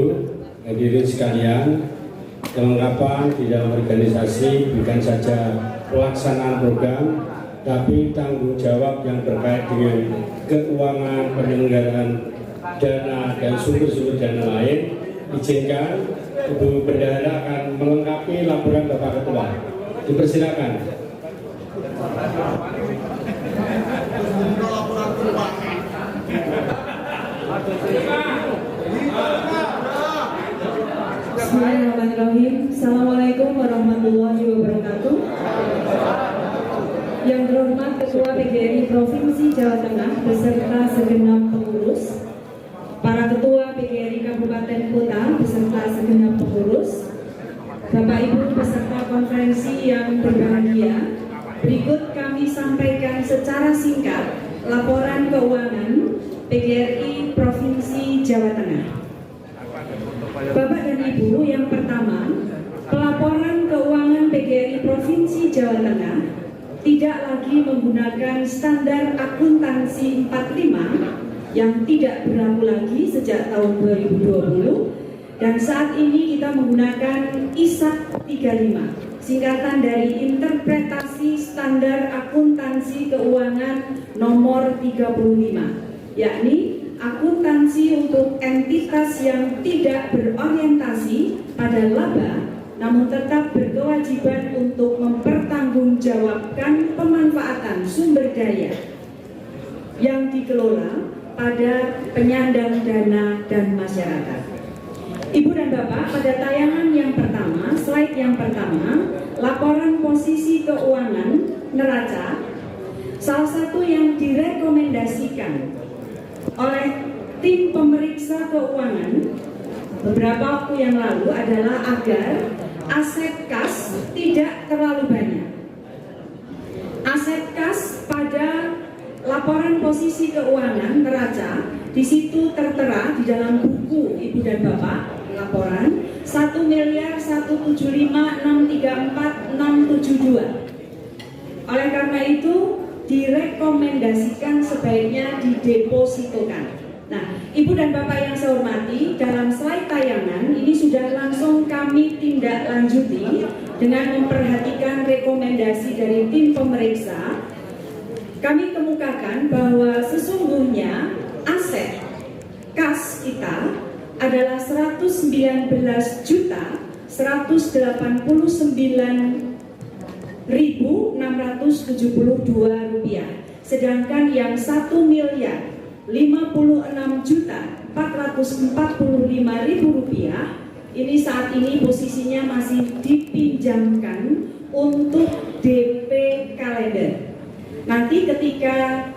hadirin sekalian, kelengkapan di dalam organisasi bukan saja pelaksanaan program, tapi tanggung jawab yang terkait dengan keuangan, penyelenggaraan dana dan sumber-sumber dana lain. Izinkan Ibu Bendahara akan melengkapi laporan Bapak Ketua. Dipersilakan. Bismillahirrahmanirrahim. Assalamualaikum warahmatullahi wabarakatuh. Yang terhormat Ketua PGRI Provinsi Jawa Tengah beserta segenap pengurus, para Ketua PGRI Kabupaten Kota beserta segenap pengurus, Bapak Ibu peserta konferensi yang berbahagia, berikut kami sampaikan secara singkat laporan keuangan PGRI Provinsi Jawa Tengah. Bapak dan Ibu, yang pertama, pelaporan keuangan PGRI Provinsi Jawa Tengah tidak lagi menggunakan standar akuntansi 45 yang tidak berlaku lagi sejak tahun 2020, dan saat ini kita menggunakan ISAK 35, singkatan dari Interpretasi Standar Akuntansi Keuangan nomor 35, yakni akuntansi untuk entitas yang tidak berorientasi pada laba namun tetap berkewajiban untuk mempertanggungjawabkan pemanfaatan sumber daya yang dikelola pada penyandang dana dan masyarakat. Ibu dan Bapak, pada tayangan yang pertama, slide yang pertama, laporan posisi keuangan neraca, salah satu yang direkomendasikan oleh tim pemeriksa keuangan beberapa waktu yang lalu adalah agar aset kas tidak terlalu banyak. laporan posisi keuangan neraca di situ tertera di dalam buku Ibu dan Bapak laporan 1.175.634.672. Oleh karena itu direkomendasikan sebaiknya didepositokan. Nah, Ibu dan Bapak yang saya hormati, dalam slide tayangan ini sudah langsung kami tindak lanjuti dengan memperhatikan rekomendasi dari tim pemeriksa. Kami kemukakan bahwa sesungguhnya aset kas kita adalah 119.672 rupiah, sedangkan yang 1.056.445.000 rupiah ini saat ini posisinya masih dipinjamkan untuk DP kalender. Nanti ketika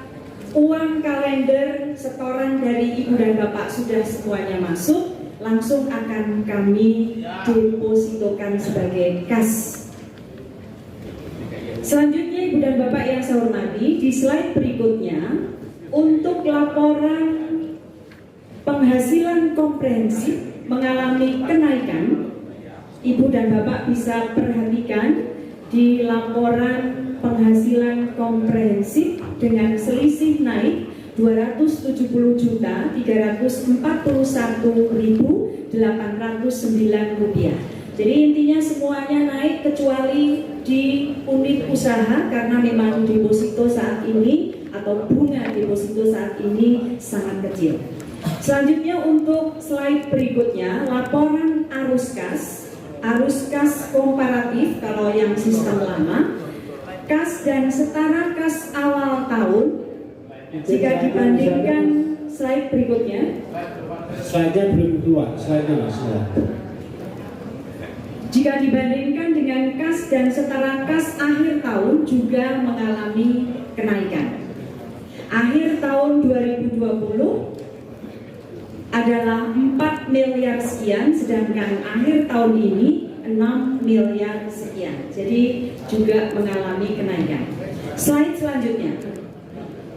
uang kalender setoran dari Ibu dan Bapak sudah semuanya masuk, langsung akan kami depositokan sebagai kas. Selanjutnya Ibu dan Bapak yang saya hormati, di slide berikutnya untuk laporan penghasilan komprehensif mengalami kenaikan, Ibu dan Bapak bisa perhatikan di laporan penghasilan komprehensif dengan selisih naik 270.341.809 rupiah. Jadi intinya semuanya naik kecuali di unit usaha karena memang deposito saat ini atau bunga deposito saat ini sangat kecil. Selanjutnya untuk slide berikutnya laporan arus kas komparatif kalau yang sistem lama, kas dan setara kas awal tahun. Jika dibandingkan slide berikutnya, Slide-nya belum keluar, slide-nya masih. jika dibandingkan dengan kas dan setara kas akhir tahun juga mengalami kenaikan. Akhir tahun 2020 adalah 4 miliar sekian, sedangkan akhir tahun ini 6 miliar sekian. Jadi juga mengalami kenaikan. Slide selanjutnya.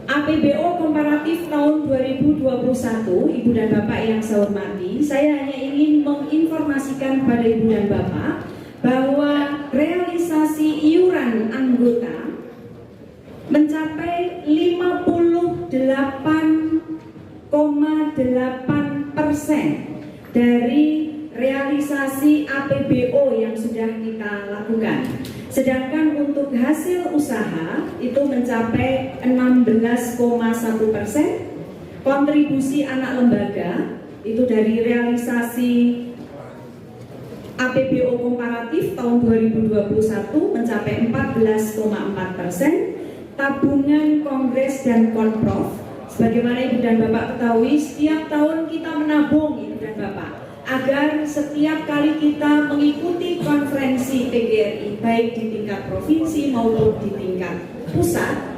APBO komparatif tahun 2021, Ibu dan Bapak yang saya hormati, saya hanya ingin menginformasikan kepada Ibu dan Bapak bahwa realisasi iuran anggota mencapai 58,8% dari realisasi APBO yang sudah kita lakukan. Sedangkan untuk hasil usaha itu mencapai 16,1%. Kontribusi anak lembaga itu dari realisasi APBO komparatif tahun 2021 mencapai 14,4%. Tabungan kongres dan konprof, sebagaimana Ibu dan Bapak ketahui, setiap tahun kita menabung Ibu dan Bapak agar setiap kali kita mengikuti konferensi PGRI baik di tingkat provinsi maupun di tingkat pusat,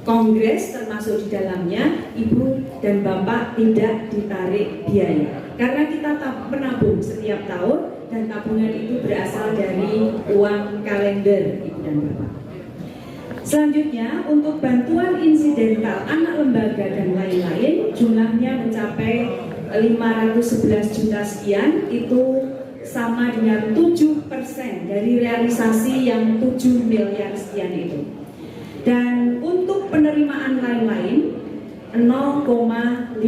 kongres termasuk di dalamnya, Ibu dan Bapak tidak ditarik biaya karena kita menabung setiap tahun dan tabungan itu berasal dari uang kalender Ibu dan Bapak. Selanjutnya untuk bantuan insidental anak lembaga dan lain-lain jumlahnya mencapai 511 juta sekian, itu sama dengan 7% dari realisasi yang 7 miliar sekian itu. Dan untuk penerimaan lain-lain 0,5%.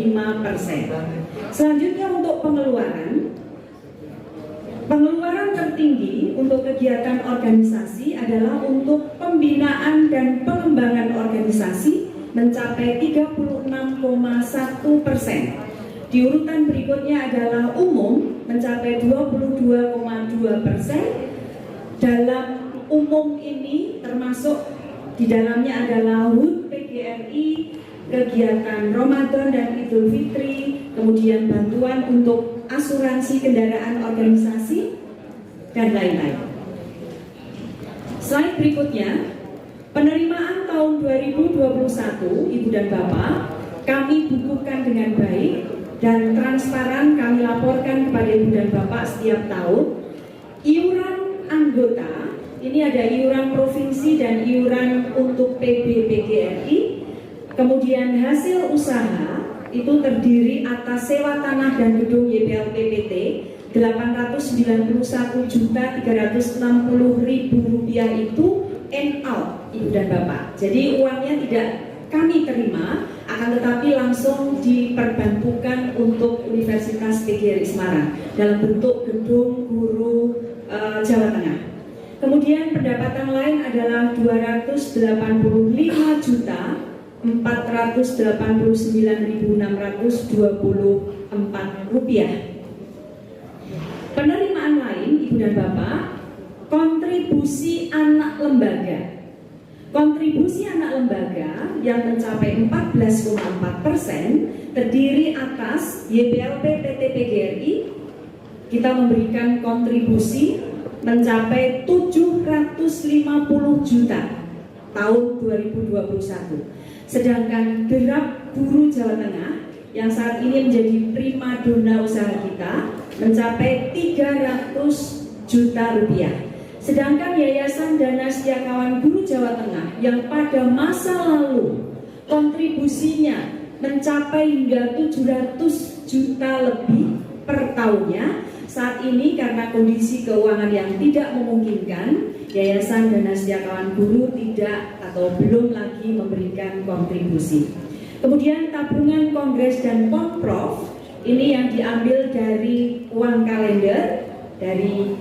Selanjutnya untuk pengeluaran tertinggi untuk kegiatan organisasi adalah untuk pembinaan dan pengembangan organisasi mencapai 36,1%. Di urutan berikutnya adalah umum mencapai 22,2%. Dalam umum ini termasuk di dalamnya adalah HUT PGRI, kegiatan Ramadan dan Idul Fitri, kemudian bantuan untuk asuransi kendaraan organisasi dan lain-lain. Slide berikutnya, penerimaan tahun 2021 Ibu dan Bapak kami bukukan dengan baik dan transparan, kami laporkan kepada Ibu dan Bapak setiap tahun. Iuran anggota, ini ada iuran provinsi dan iuran untuk PB PGRI, Kemudian hasil usaha itu terdiri atas sewa tanah dan gedung YPLPPT Rp891.360.000 itu end out, Ibu dan Bapak. Jadi uangnya tidak kami terima, akan tetapi langsung diperbantukan untuk Universitas PGRI Semarang dalam bentuk gedung guru Jawa Tengah. Kemudian pendapatan lain adalah Rp285.489.624. Penerimaan lain, Ibu dan Bapak, kontribusi anak lembaga. Kontribusi anak lembaga yang mencapai 14,4% terdiri atas YPLP PT PGRI. Kita memberikan kontribusi mencapai 750 juta tahun 2021. Sedangkan derap guru Jawa Tengah yang saat ini menjadi primadona usaha kita mencapai 300 juta rupiah. Sedangkan Yayasan Dana Setiakawan Guru Jawa Tengah yang pada masa lalu kontribusinya mencapai hingga 700 juta lebih per tahunnya, saat ini karena kondisi keuangan yang tidak memungkinkan, Yayasan Dana Setiakawan Guru tidak atau belum lagi memberikan kontribusi. Kemudian tabungan kongres dan konprof ini yang diambil dari uang kalender, dari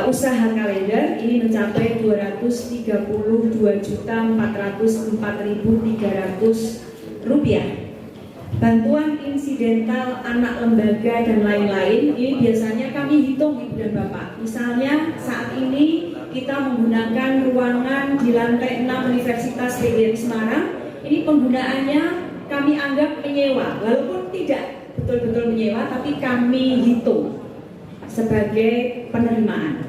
usaha kalender ini mencapai Rp232.404.300. Bantuan insidental anak lembaga dan lain-lain ini biasanya kami hitung, Ibu dan Bapak. Misalnya saat ini kita menggunakan ruangan di lantai 6 Universitas PGRI Semarang, ini penggunaannya kami anggap menyewa, walaupun tidak betul-betul menyewa, tapi kami hitung sebagai penerimaan.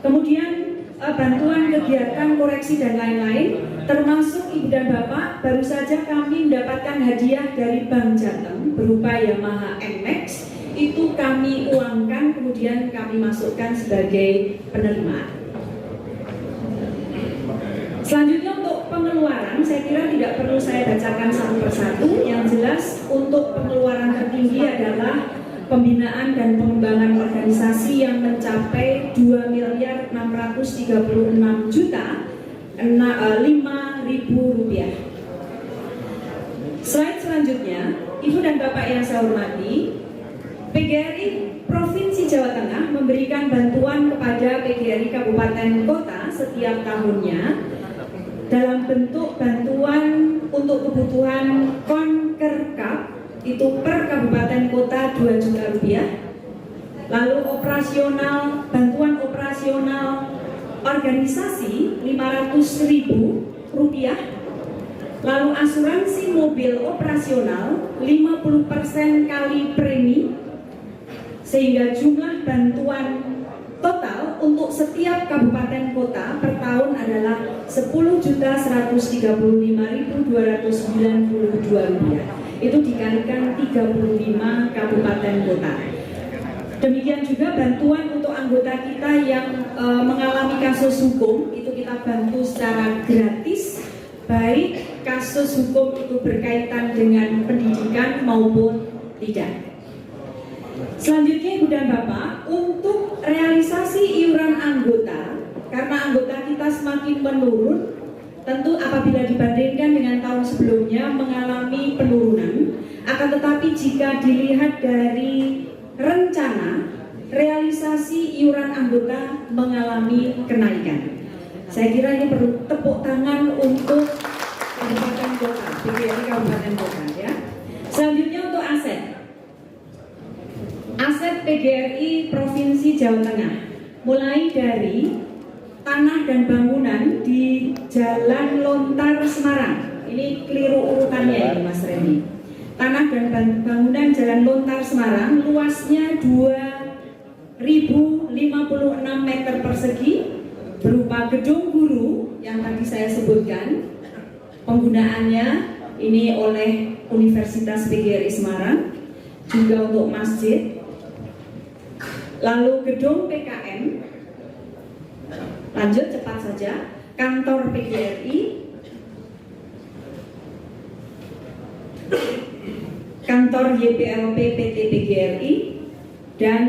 Kemudian bantuan kegiatan koreksi dan lain-lain, termasuk Ibu dan Bapak, baru saja kami mendapatkan hadiah dari Bank Jateng berupa Yamaha NMAX, itu kami uangkan kemudian kami masukkan sebagai penerimaan. Selanjutnya untuk pengeluaran, saya kira tidak perlu saya bacakan satu persatu. Yang jelas untuk pengeluaran tertinggi adalah pembinaan dan pengembangan organisasi yang mencapai Rp2.636.005.000. Slide selanjutnya, Ibu dan Bapak yang saya hormati, PGRI Provinsi Jawa Tengah memberikan bantuan kepada PGRI Kabupaten Kota setiap tahunnya dalam bentuk bantuan untuk kebutuhan Konkerkap itu per kabupaten kota Rp2 juta. Lalu operasional, bantuan operasional organisasi Rp500.000. Lalu asuransi mobil operasional 50% kali premi, sehingga jumlah bantuan total untuk setiap kabupaten kota per tahun adalah Rp10.135.292. Itu dikalikan 35 kabupaten kota. Demikian juga bantuan untuk anggota kita yang mengalami kasus hukum, itu kita bantu secara gratis, baik kasus hukum itu berkaitan dengan pendidikan maupun tidak. Selanjutnya Ibu dan Bapak, untuk realisasi iuran anggota, karena anggota kita semakin menurun, tentu apabila dibandingkan dengan tahun sebelumnya mengalami penurunan, akan tetapi jika dilihat dari rencana, realisasi iuran anggota mengalami kenaikan. Saya kira ini perlu tepuk tangan untuk Kabupaten Kota, PGRI Kabupaten Kota ya. Selanjutnya untuk aset. Aset PGRI Provinsi Jawa Tengah, mulai dari tanah dan bangunan di Jalan Lontar Semarang. Ini keliru urutannya ini Mas Reni. Tanah dan bangunan Jalan Lontar Semarang luasnya 2.056 meter persegi berupa gedung guru yang tadi saya sebutkan. Penggunaannya ini oleh Universitas PGRI Semarang, juga untuk masjid. Lalu gedung PKN, lanjut cepat saja, kantor PGRI, kantor YPLP PT PGRI, dan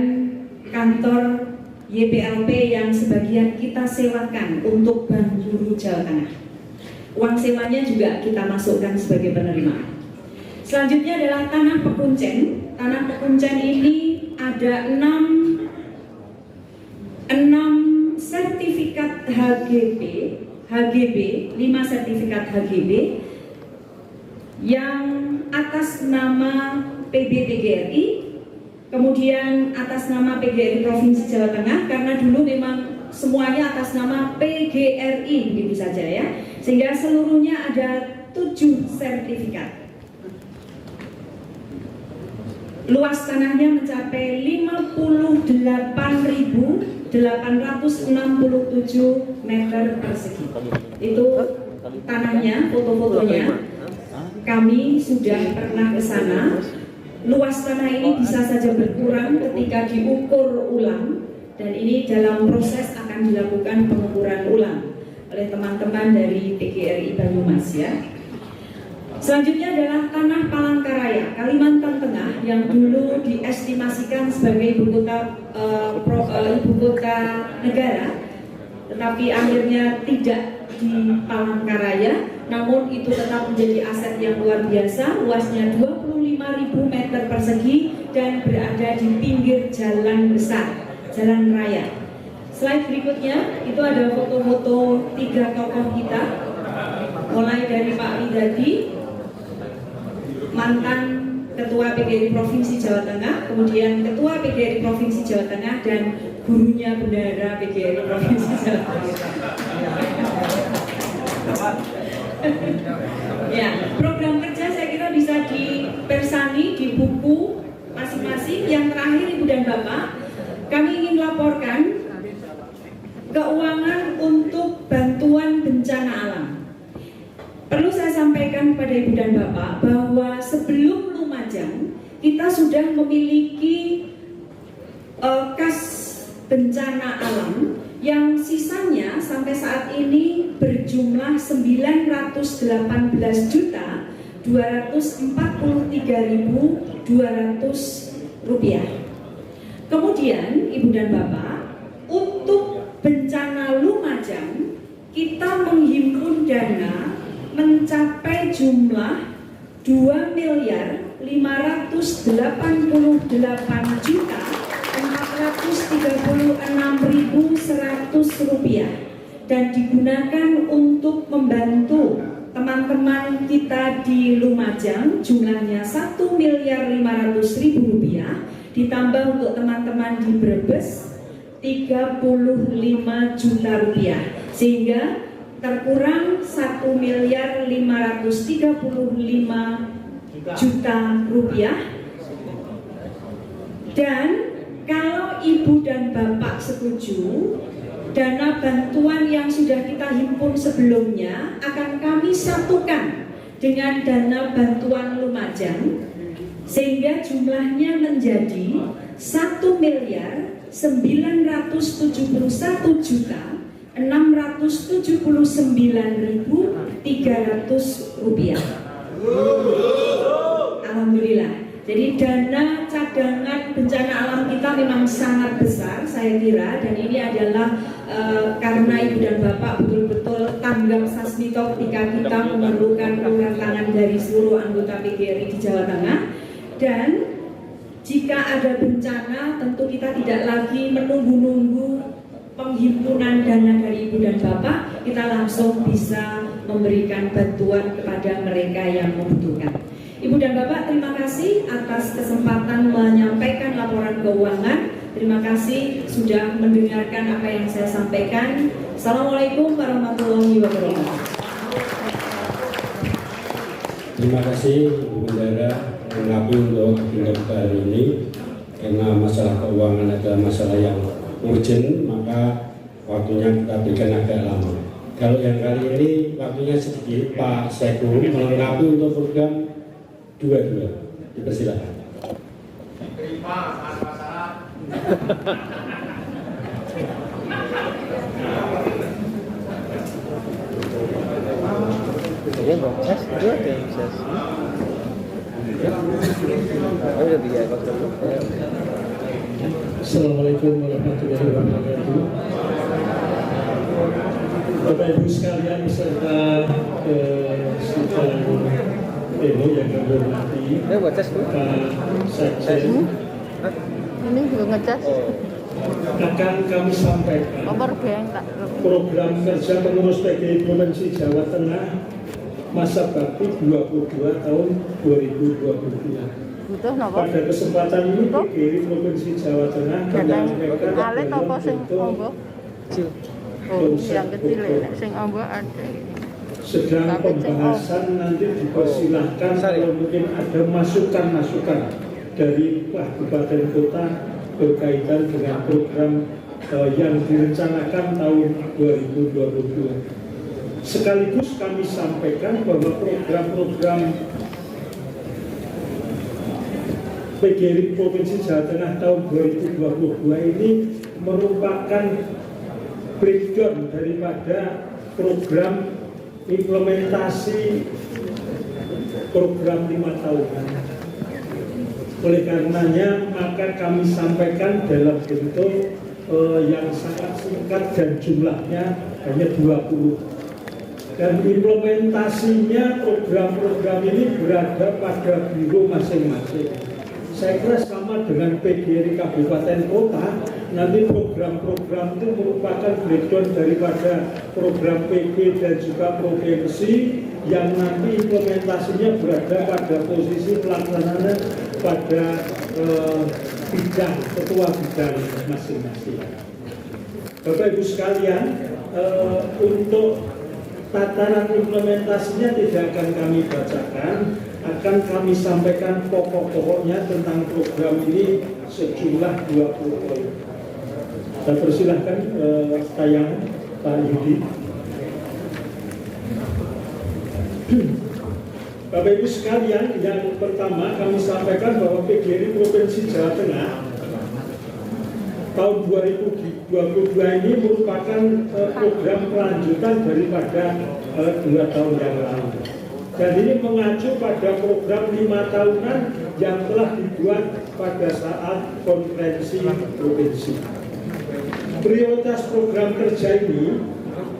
kantor YPLP yang sebagian kita sewakan untuk Bank Guru Jawa Tengah. Uang sewanya juga kita masukkan sebagai penerima. Selanjutnya adalah tanah Pekuncen. Tanah Pekuncen ini ada 6 sertifikat HGB, 5 sertifikat HGB yang atas nama PB PGRI, kemudian atas nama PGRI Provinsi Jawa Tengah, karena dulu memang semuanya atas nama PGRI begitu saja ya, sehingga seluruhnya ada 7 sertifikat. Luas tanahnya mencapai 58.867 meter persegi. Itu tanahnya, foto-fotonya. Kami sudah pernah ke sana. Luas tanah ini bisa saja berkurang ketika diukur ulang, dan ini dalam proses akan dilakukan pengukuran ulang oleh teman-teman dari PGRI Banyumas ya. Selanjutnya adalah tanah Palangkaraya, Kalimantan Tengah, yang dulu diestimasikan sebagai ibu kota negara, tetapi akhirnya tidak di Palangkaraya, namun itu tetap menjadi aset yang luar biasa. Luasnya 25.000 meter persegi dan berada di pinggir jalan besar, jalan raya. Slide berikutnya itu ada foto-foto 3 tokoh kita, mulai dari Pak Widadi, mantan Ketua PGRI Provinsi Jawa Tengah, kemudian Ketua PGRI Provinsi Jawa Tengah, dan gurunya bendahara PGRI Provinsi Jawa Tengah. Ya, program kerja saya kira bisa dipersani di buku masing-masing. Yang terakhir, Ibu dan Bapak, kami ingin laporkan keuangan untuk bantuan bencana alam. Perlu saya sampaikan kepada Ibu dan Bapak bahwa sebelum Lumajang kita sudah memiliki kas bencana alam yang sisanya sampai saat ini berjumlah 918.243.200 rupiah. Kemudian Ibu dan Bapak, untuk bencana Lumajang kita menghimpun dana mencapai jumlah 2.488.436.100 rupiah, dan digunakan untuk membantu teman-teman kita di Lumajang, jumlahnya 1.500.000 rupiah, ditambah untuk teman-teman di Brebes 35 juta rupiah, sehingga terkurang 1.535 juta rupiah. Dan kalau Ibu dan Bapak setuju, dana bantuan yang sudah kita himpun sebelumnya akan kami satukan dengan dana bantuan Lumajang, sehingga jumlahnya menjadi 1.679.300 rupiah. Alhamdulillah. Jadi dana cadangan bencana alam kita memang sangat besar saya kira, dan ini adalah karena Ibu dan Bapak betul-betul tanggap sasmito ketika kita memerlukan uluran tangan dari seluruh anggota PGRI di Jawa Tengah. Dan jika ada bencana, tentu kita tidak lagi menunggu-nunggu penghimpunan dana dari Ibu dan Bapak, kita langsung bisa memberikan bantuan kepada mereka yang membutuhkan. Ibu dan Bapak, terima kasih atas kesempatan menyampaikan laporan keuangan. Terima kasih sudah mendengarkan apa yang saya sampaikan. Assalamualaikum warahmatullahi wabarakatuh. Terima kasih Ibu Bendara mengaku untuk agenda kita hari ini. Karena masalah keuangan adalah masalah yang urgent, maka waktunya kita berikan agak lama. Kalau yang kali ini waktunya sedikit, Pak Seku melengkapi untuk program 22. Dipersilakan. Terima masalah. Jadi proses itu ada yang bisa Assalamualaikum warahmatullahi wabarakatuh. Bapak Ibu sekalian serta sidang demo yang kami hormati, Pak Sekjen, Ini juga ngecas. akan kami sampaikan program kerja pengurus PGRI Provinsi Jawa Tengah masa bakti 22 tahun 2022. Pada kesempatan ini PGRI Provinsi Jawa Tengah menyampaikan dalam bentuk yang kecil ya, sing ombo ada. Sedang pembahasan nanti dipersilahkan kalau mungkin ada masukan-masukan dari kabupaten kota berkaitan dengan program yang direncanakan tahun 2022. Sekaligus kami sampaikan bahwa program-program PGRI Provinsi Jawa Tengah tahun 2022 ini merupakan breakdown daripada program implementasi program 5 tahunan. Oleh karenanya maka kami sampaikan dalam bentuk yang sangat singkat dan jumlahnya hanya 20. Dan implementasinya program-program ini berada pada biro masing-masing. Saya kira sama dengan PGRI Kabupaten Kota, nanti program-program itu merupakan breakdown daripada program PG dan juga provinsi yang nanti implementasinya berada pada posisi pelaksanaan pada bidang, ketua bidang masing-masing. Bapak Ibu sekalian, untuk tataran implementasinya tidak akan kami bacakan, akan kami sampaikan pokok-pokoknya tentang program ini sejumlah 20 poin. Saya persilahkan tayang Pak Yudi. Bapak Ibu sekalian, yang pertama kami sampaikan bahwa PGRI Provinsi Jawa Tengah tahun 2022 ini merupakan program kelanjutan daripada 2 tahun yang lalu. Dan ini mengacu pada program 5 tahunan yang telah dibuat pada saat konferensi provinsi. Prioritas program kerja ini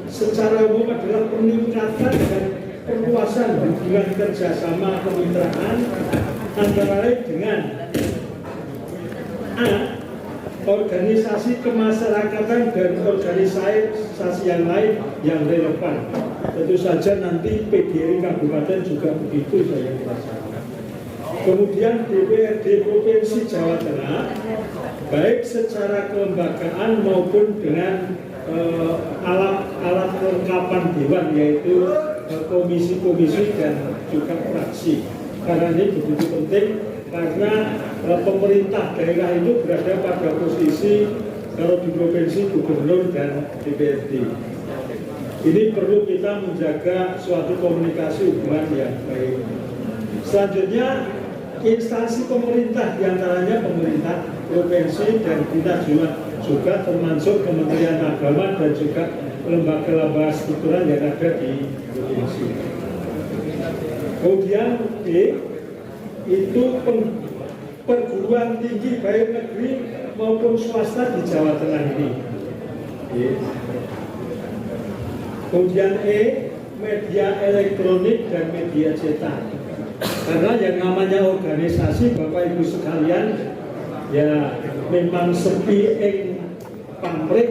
secara umum adalah peningkatan dan perluasan hubungan kerjasama kemitraan antara lain dengan A. Organisasi kemasyarakatan dan organisasi yang lain yang relevan. Tentu saja nanti PGRI Kabupaten juga begitu saya rasakan. Kemudian DPRD Provinsi Jawa Tengah, baik secara kelembagaan maupun dengan alat kelengkapan dewan, yaitu komisi-komisi dan juga fraksi. Karena ini begitu penting, karena pemerintah daerah itu berada pada posisi kalau di provinsi gubernur dan DPRD. Ini perlu kita menjaga suatu komunikasi hubungan yang baik. Selanjutnya, instansi pemerintah, diantaranya pemerintah provinsi dan kita juga termasuk Kementerian Agama dan juga lembaga-lembaga struktural yang ada di provinsi. Kemudian B, itu perguruan tinggi baik negeri maupun swasta di Jawa Tengah ini. Kemudian E, media elektronik dan media cetak. Karena yang namanya organisasi, Bapak Ibu sekalian, ya memang sepi ing pamrih,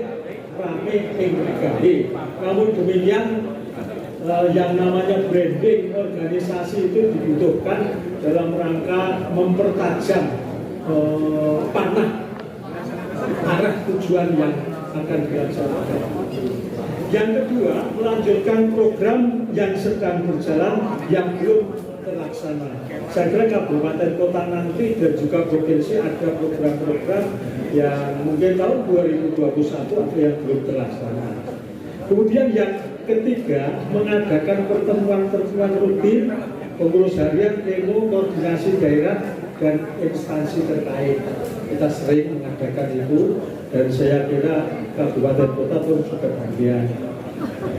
rame ing gawe. Namun demikian, yang namanya branding organisasi itu dibutuhkan dalam rangka mempertajam panah arah tujuan yang akan dilaksanakan. Yang kedua, melanjutkan program yang sedang berjalan yang belum terlaksana. Saya kira kabupaten kota nanti dan juga provinsi ada program-program yang mungkin tahun 2021 ada yang belum terlaksana. Kemudian yang ketiga, mengadakan pertemuan-pertemuan rutin pengurus harian, demo, koordinasi daerah dan instansi terkait. Kita sering mengadakan itu dan saya kira kabupaten kota pun juga bagian.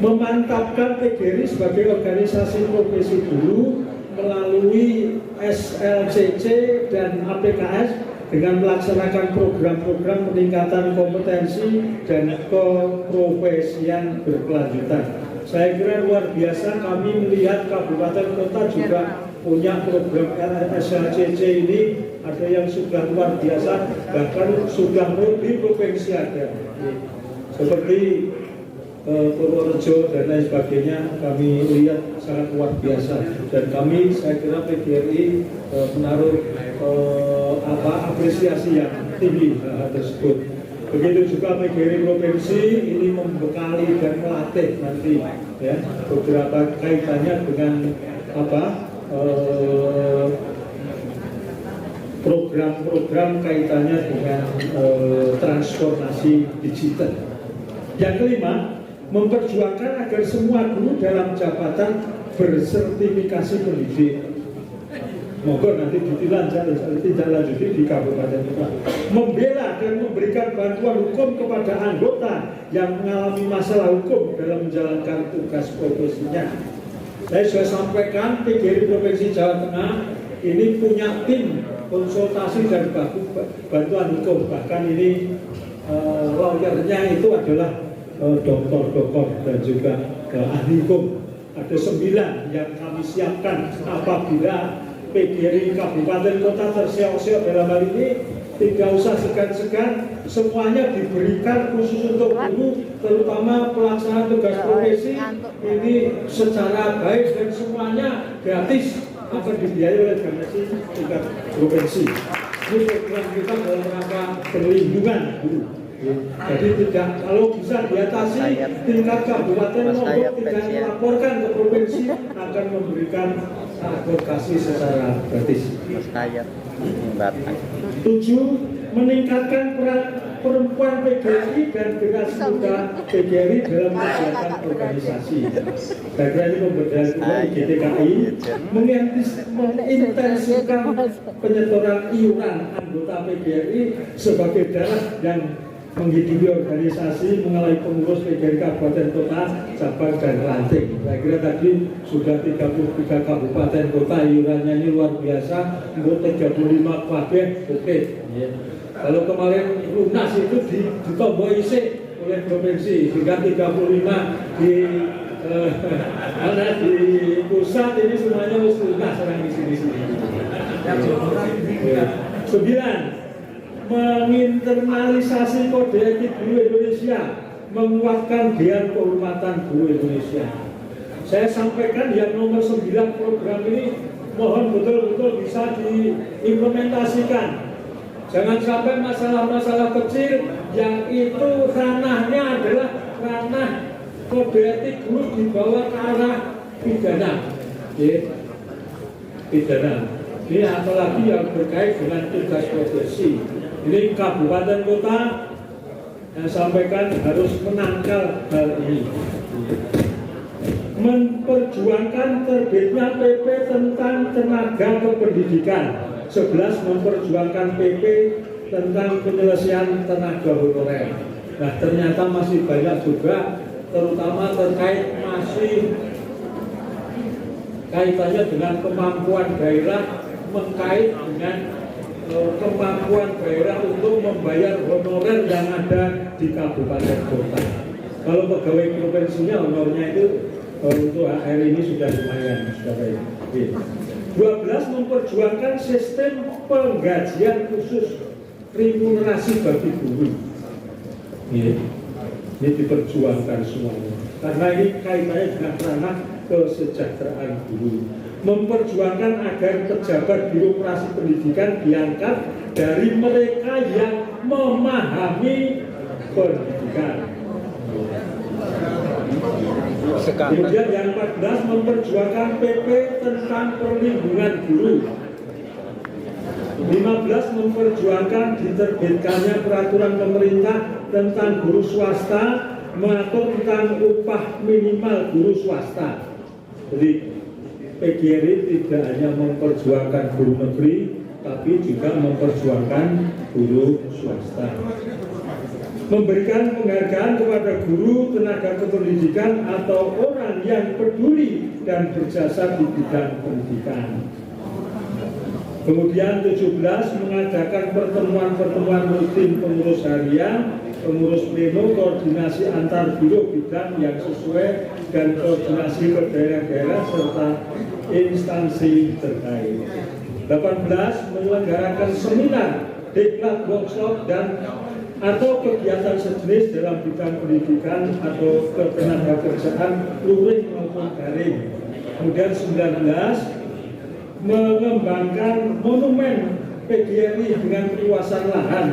Memantapkan PGRI sebagai organisasi profesi dulu melalui SLCC dan APKS dengan melaksanakan program-program peningkatan kompetensi dan keprofesian berkelanjutan. Saya kira luar biasa kami melihat kabupaten kota juga punya program SLCC ini, ada yang sudah luar biasa, bahkan sudah di provinsi ada. Seperti Purworejo dan lain sebagainya, kami lihat sangat luar biasa, dan kami, saya kira PGRI menaruh apresiasi yang tinggi hal tersebut. Begitu juga PGRI provinsi ini membekali dan melatih nanti ya beberapa kaitannya dengan program-program kaitannya dengan transformasi digital. Yang kelima, memperjuangkan agar semua guru dalam jabatan bersertifikasi pendidik. Monggo nanti ditindaklanjuti di Kabupaten Kota. Membela dan memberikan bantuan hukum kepada anggota yang mengalami masalah hukum dalam menjalankan tugas profesinya. Saya sudah sampaikan PGRI Provinsi Jawa Tengah ini punya tim konsultasi dan bantuan hukum. Bahkan ini lawyernya itu adalah dokter dan juga ahli hukum. Ada 9 yang kami siapkan apabila PGRI Kabupaten Kota terseok-seok dalam hal ini, tidak usah segan-segan, semuanya diberikan khusus untuk guru, terutama pelaksanaan tugas profesi ini secara baik dan semuanya gratis akan dibiayai oleh Dinas tingkat provinsi. Ini program kita dalam rangka perlindungan guru. Jadi tidak, kalau bisa diatasi tingkat kabupaten maupun tidak melaporkan ke provinsi akan memberikan advokasi secara gratis. 7. Meningkatkan peran perempuan PGRI dan generasi muda PGRI dalam kegiatan organisasi. Saya kira ini pemberdayaan GTKI mengintensifkan penyetoran iuran anggota PGRI sebagai darah yang menghidupi organisasi mengalami pengurus PGRI Kabupaten Kota, cabang dan ranting. Saya kira tadi sudah 33 kabupaten kota iurannya ini luar biasa, untuk 35 kabeh oke. Kalau kemarin lunas itu ditombol isik oleh provinsi, hingga 35 di pusat ini semuanya harus lunas orang di sini. 9. Menginternalisasi kode etik guru Indonesia, menguatkan Dewan Kehormatan Guru Indonesia. Saya sampaikan yang nomor 9 program ini mohon betul-betul bisa diimplementasikan. Jangan sampai masalah-masalah kecil yang itu ranahnya adalah ranah kode etik guru dibawa ke arah pidana. Pidana. Ini apalagi yang berkait dengan tugas profesi. Ini kabupaten kota yang sampaikan harus menangkal hal ini. Memperjuangkan terbitnya PP tentang tenaga kependidikan. 11. Memperjuangkan PP tentang penyelesaian tenaga honorer. Nah, ternyata masih banyak juga, terutama terkait masih kaitannya dengan kemampuan daerah, mengkait dengan kemampuan daerah untuk membayar honorer yang ada di kabupaten kota. Kalau pegawai provinsinya honornya itu untuk HR ini sudah lumayan, sudah baik. 12. Memperjuangkan sistem penggajian khusus remunerasi bagi guru. Ini diperjuangkan semuanya, karena ini kaitannya dengan ranah kesejahteraan guru. Memperjuangkan agar pejabat birokrasi pendidikan diangkat dari mereka yang memahami pendidikan. Kemudian yang 14. Memperjuangkan PP tentang perlindungan guru. 15. Memperjuangkan diterbitkannya peraturan pemerintah tentang guru swasta, mengatur tentang upah minimal guru swasta. Jadi PGRI tidak hanya memperjuangkan guru negeri, tapi juga memperjuangkan guru swasta. Memberikan penghargaan kepada guru, tenaga kependidikan, atau orang yang peduli dan berjasa di bidang pendidikan. Kemudian 17 mengadakan pertemuan-pertemuan rutin pengurus harian, pengurus pleno, koordinasi antar biro bidang yang sesuai dan koordinasi ke daerah-daerah serta instansi terkait. 18 menyelenggarakan seminar, diklat, workshop dan atau kegiatan sejenis dalam bidang pendidikan atau ketenagakerjaan luring maupun daring. Kemudian 19 mengembangkan monumen PGRI dengan perluasan lahan,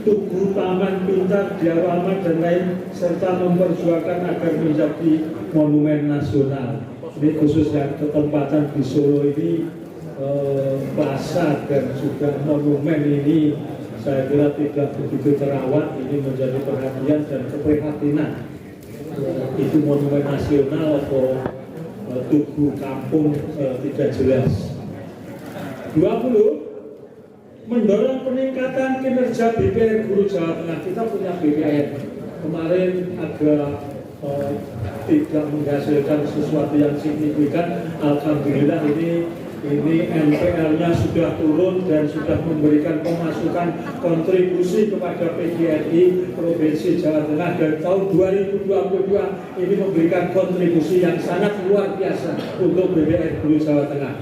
tugu, taman, pintar, diorama dan lain serta memperjuangkan agar menjadi monumen nasional. Ini khusus yang ketempatan di Solo ini plaza dan juga monumen ini saya kira tidak begitu terawat. Ini menjadi perhatian dan keprihatinan. Itu monumen nasional atau tugu kampung tidak jelas. 20 mendorong peningkatan kinerja BPR Guru Jawa Tengah. Kita punya BPR kemarin agak tidak menghasilkan sesuatu yang signifikan. Alhamdulillah ini NPL-nya sudah turun dan sudah memberikan pemasukan kontribusi kepada PGRI Provinsi Jawa Tengah, dan tahun 2022 ini memberikan kontribusi yang sangat luar biasa untuk BPR Guru Jawa Tengah.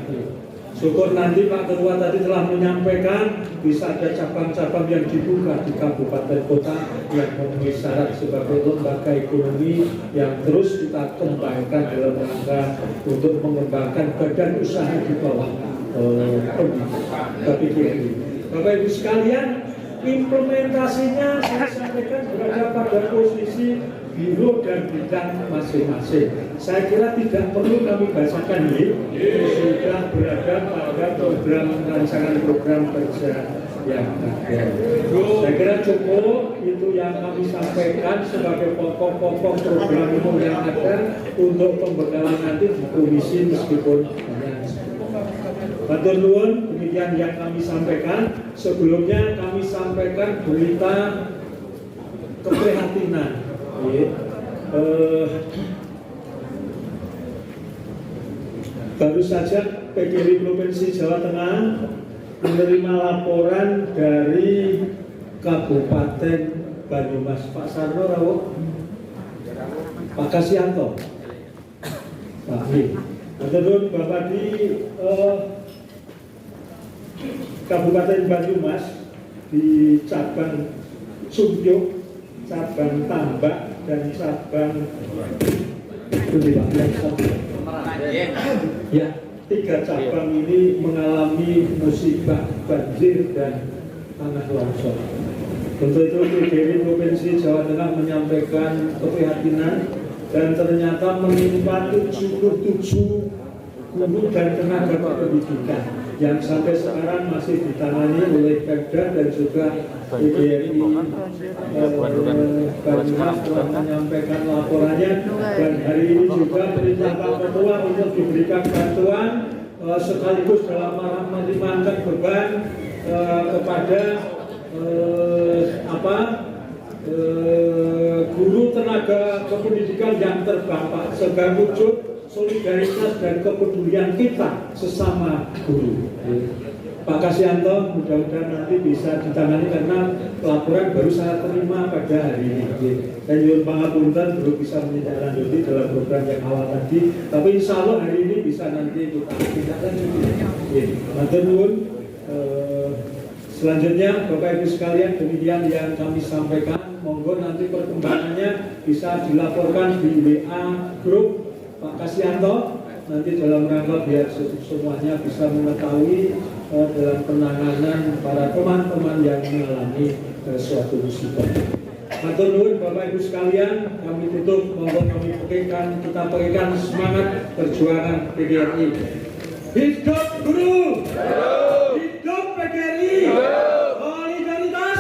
Syukur nanti Pak Ketua tadi telah menyampaikan bisa ada cabang-cabang yang dibuka di kabupaten kota yang memenuhi syarat sebagai lembaga ekonomi yang terus kita kembangkan dalam rangka untuk mengembangkan badan usaha di bawah PGRI. Bapak Ibu sekalian, implementasinya saya sampaikan berada pada posisi biro dan bidang masing-masing. Saya kira tidak perlu kami bacakan ini, sudah berada pada program rancangan program kerja yang ada. Saya kira cukup itu yang kami sampaikan sebagai pokok-pokok program itu yang ada untuk pembekalan nanti di komisi meskipun hanya. Matur nuwun, demikian yang kami sampaikan. Sebelumnya kami sampaikan berita keprihatinan. Baru saja PGRI Provinsi Jawa Tengah menerima laporan dari Kabupaten Banyumas. Pak Sarno Rawo, Pak Kasianto, Pak Lim. Menurut Bapak di Kabupaten Banyumas di cabang Sumpyuk, cabang Tambak dan cabang ya, 3 cabang ini mengalami musibah banjir dan tanah longsor. Untuk itu PGRI Provinsi Jawa Tengah menyampaikan keprihatinan dan ternyata menimpa 77 guru dan tenaga pendidikan yang sampai sekarang masih ditangani oleh Pemda dan juga PGRI Banyumas telah menyampaikan laporannya, dan hari ini juga perintah Pak Ketua untuk diberikan bantuan sekaligus dalam meringankan beban kepada guru tenaga kependidikan yang terdampak sebagai wujud solidaritas dan kepedulian kita sesama guru. Pak Kasianto, mudah-mudahan nanti bisa ditangani karena laporan baru saya terima pada hari ini. Dan Yun Pangapunten belum bisa menindaklanjuti dalam program yang awal tadi, tapi insya Allah hari ini bisa nanti kita tindaklanjuti. Matur nuwun. Selanjutnya Bapak Ibu sekalian, demikian yang kami sampaikan. Monggo nanti perkembangannya bisa dilaporkan di WA grup Pak Kasianto nanti dalam rangka biar semuanya bisa mengetahui dalam penanganan para teman-teman yang mengalami suatu musibah. Matur nuwun Bapak Ibu sekalian, kami tutup, monggo kami kita berikan semangat perjuangan PGRI. Hidup guru, hidup PGRI, solidaritas.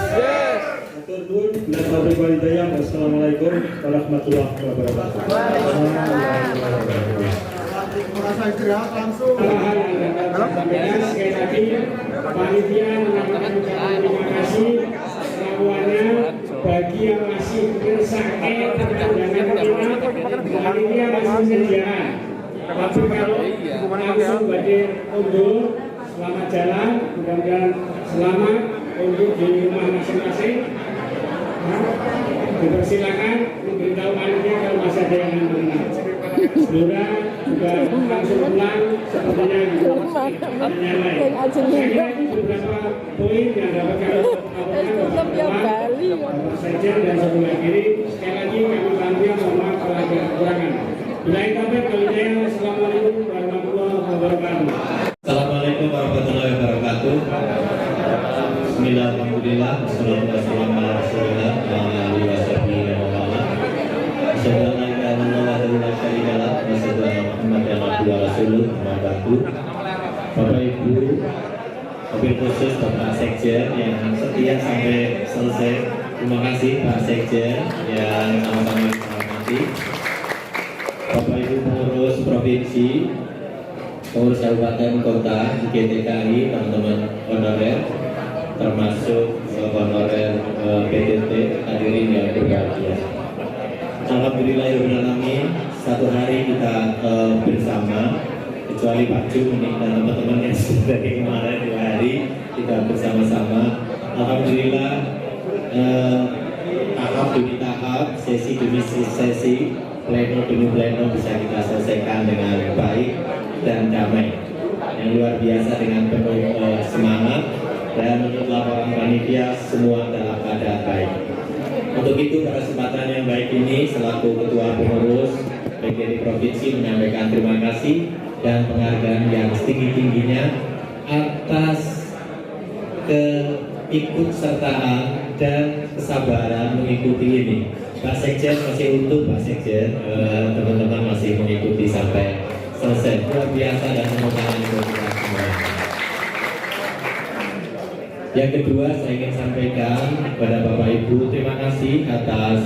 Matur nuwun, bila taufiq wal hidayah. Wassalamualaikum warahmatullahi wabarakatuh. Merasa istirahat langsung. Sekali lagi, panitia menyampaikan ucapan terima kasih semuanya bagi yang masih bersake tentang undangan kita. Panitia masih sedia. Tapi kalau langsung bagi undur, selamat jalan. mudah-mudahan selamat untuk di rumah masing-masing. Dipersilakan memberitahu panitia kalau masih ada yang menang. Saudara juga langsung pulang sepertinya juga menyalai. Saya kira itu beberapa poin yang dapat kami lakukan Bapak Sekjen dan sebelah kiri. Sekali lagi kami panitia mohon maaf kalau ada kekurangan. Bila itu Assalamualaikum warahmatullahi wabarakatuh. Assalamualaikum warahmatullahi wabarakatuh. Bismillahirrahmanirrahim. Assalamualaikum warahmatullahi wabarakatuh. Bapak Ibu, mobil khusus Bapak Sekjen yang setia sampai selesai. Terima kasih Pak Sekjen yang sama-sama kita hormati. Bapak Ibu pengurus provinsi, pengurus kabupaten kota, GTKI, teman-teman honorer, termasuk honorer PTT, hadirin yang berbahagia. Alhamdulillahirrahmanirrahim, satu hari kita bersama, kecuali Pak Jum dan teman-teman yang sudah dari kemarin 2 hari kita bersama-sama. Alhamdulillah, tahap demi tahap, sesi demi sesi, pleno demi pleno bisa kita selesaikan dengan baik dan damai. Yang luar biasa dengan penuh semangat, dan menurut laporan panitia semua dalam keadaan baik. Untuk itu pada kesempatan yang baik ini selaku Ketua Pengurus PGRI Provinsi menyampaikan terima kasih dan penghargaan yang setinggi-tingginya atas keikutsertaan dan kesabaran mengikuti ini. Pak Sekjen masih utuh, Pak Sekjen, teman-teman masih mengikuti sampai selesai. Luar biasa dan semoga untuk kita semua. Yang kedua, saya ingin sampaikan kepada Bapak Ibu, terima kasih atas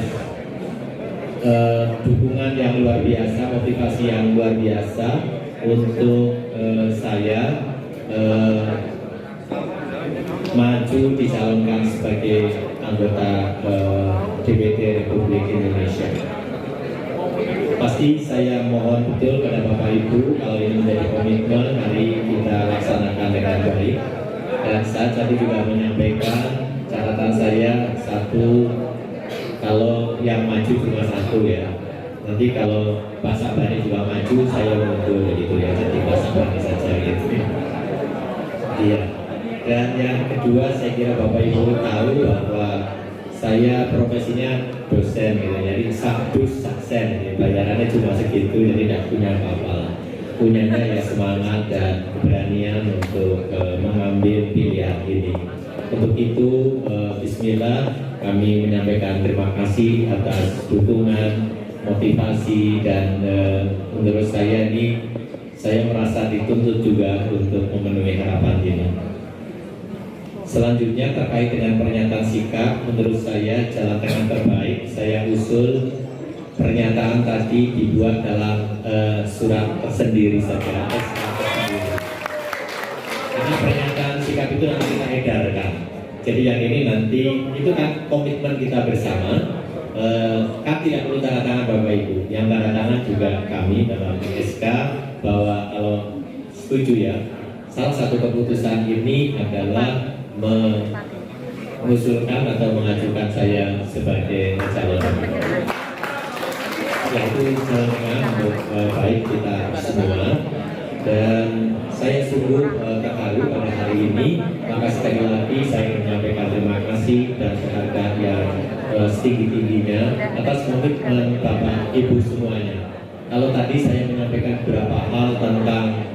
dukungan yang luar biasa, motivasi yang luar biasa untuk saya maju dicalonkan sebagai anggota DPD Republik Indonesia. Pasti saya mohon betul pada Bapak Ibu kalau ini menjadi komitmen, mari kita laksanakan dengan baik. Dan saya tadi juga menyampaikan catatan saya satu, kalau yang maju cuma satu ya. Nanti kalau Pak Sabani juga maju, saya mundur gitu ya. Jadi Pak Sabani saja gitu. Iya. Dan yang kedua, saya kira Bapak Ibu tahu bahwa saya profesinya dosen gitu. Jadi sakdus saksen, gitu. Bayarannya cuma segitu, jadi tidak punya apa-apa. Punyanya ya semangat dan keberanian untuk mengambil pilihan ini. Untuk itu, bismillah, kami menyampaikan terima kasih atas dukungan, motivasi, dan menurut saya ini saya merasa dituntut juga untuk memenuhi harapan ini. Selanjutnya terkait dengan pernyataan sikap, menurut saya jalan tengah terbaik saya usul pernyataan tadi dibuat dalam surat tersendiri saja. Karena pernyataan sikap itu nanti kita edarkan. Jadi yang ini nanti itu kan komitmen kita bersama. Kan tidak perlu tanda tangan Bapak Ibu. Yang tanda tangan juga kami dalam SK bahwa kalau setuju ya, salah satu keputusan ini adalah mengusulkan atau mengajukan saya sebagai calon. Yaitu jalan untuk baik kita semua, dan saya sungguh terharu pada hari ini. Maka sekali lagi saya menyampaikan terima kasih dan penghargaan yang setinggi-tingginya atas komitmen Bapak Ibu semuanya. Kalau tadi saya menyampaikan beberapa hal tentang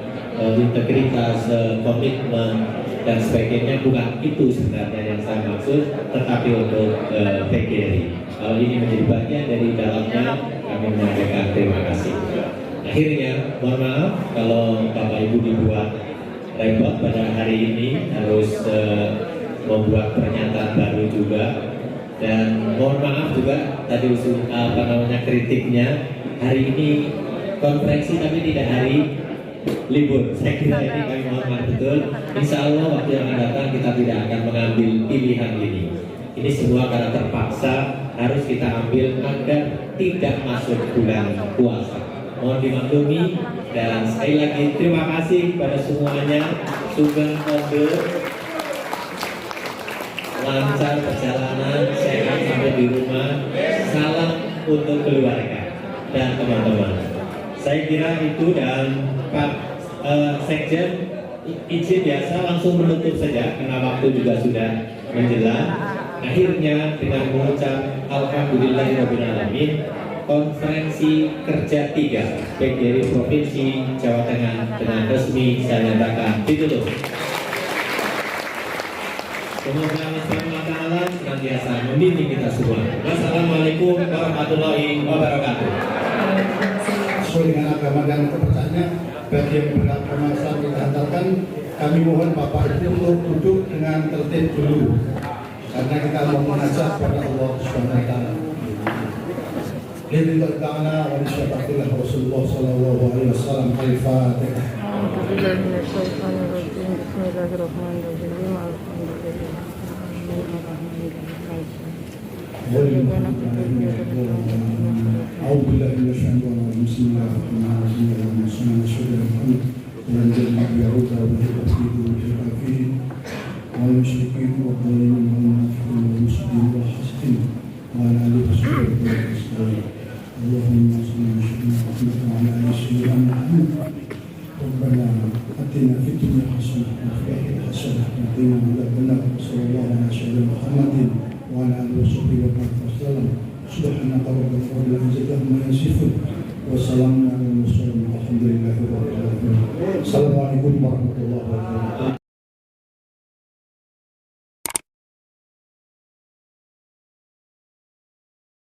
integritas, komitmen dan sebagainya, bukan itu sebenarnya yang saya maksud, tetapi untuk PGRI. Kalau ini menjadi bagian dari dalamnya, kami menyampaikan terima kasih. Akhirnya, mohon maaf kalau Bapak Ibu dibuat repot pada hari ini harus membuat pernyataan baru juga, dan mohon maaf juga tadi kritiknya hari ini konferensi tapi tidak hari libur. Saya kira ini kami mohon maaf betul. Insya Allah waktu yang akan datang kita tidak akan mengambil pilihan ini. Ini semua karena terpaksa harus kita ambil agar tidak masuk bulan puasa. Mohon dimaklumi, dan sekali lagi terima kasih pada semuanya Sugeng Kode, lancar perjalanan, sehat sampai di rumah. Salam untuk keluarga dan teman-teman. Saya kira itu, dan Pak Sekjen izin ya, saya langsung menutup saja karena waktu juga sudah menjelang. Akhirnya dengan mengucap alhamdulillahirobbilalamin, konferensi kerja 3 PGRI Provinsi Jawa Tengah dengan resmi saya nyatakan ditutup. Semoga Allah SWT senantiasa membimbing kita semua. Wassalamualaikum warahmatullahi wabarakatuh. Sesuai dengan agama dan kepercayaannya, bagi yang beragama Islam kita hantarkan, kami mohon Bapak Ibu untuk duduk dengan tertib dulu, karena kita mau menajat kepada Allah Subhanahu Wa Taala. Lillahi ta'ala wa lisyafatillah Rasulullah sallallahu alaihi wasallam. Al-Fatihah. أعوذ بالله من الشيطان الرجيم بسم الله الرحمن الرحيم اللهم صل على سيدنا محمد وعلى آله وصحبه والمشركين والظالمين والمنافقين والمسلمين والحاسدين وعلى آله وصحبه وسلم. اللهم صل على سيدنا محمد وعلى آل سيدنا محمد. ربنا آتنا في الدنيا حسنة وفي الآخرة حسنة وقنا عذاب النار. صلى الله على سيدنا محمد وعلى آله وصحبه وسلم. سبحانك ربنا رب العزة عما يصفون وسلام على المرسلين والحمد لله رب العالمين. السلام عليكم ورحمة الله وبركاته.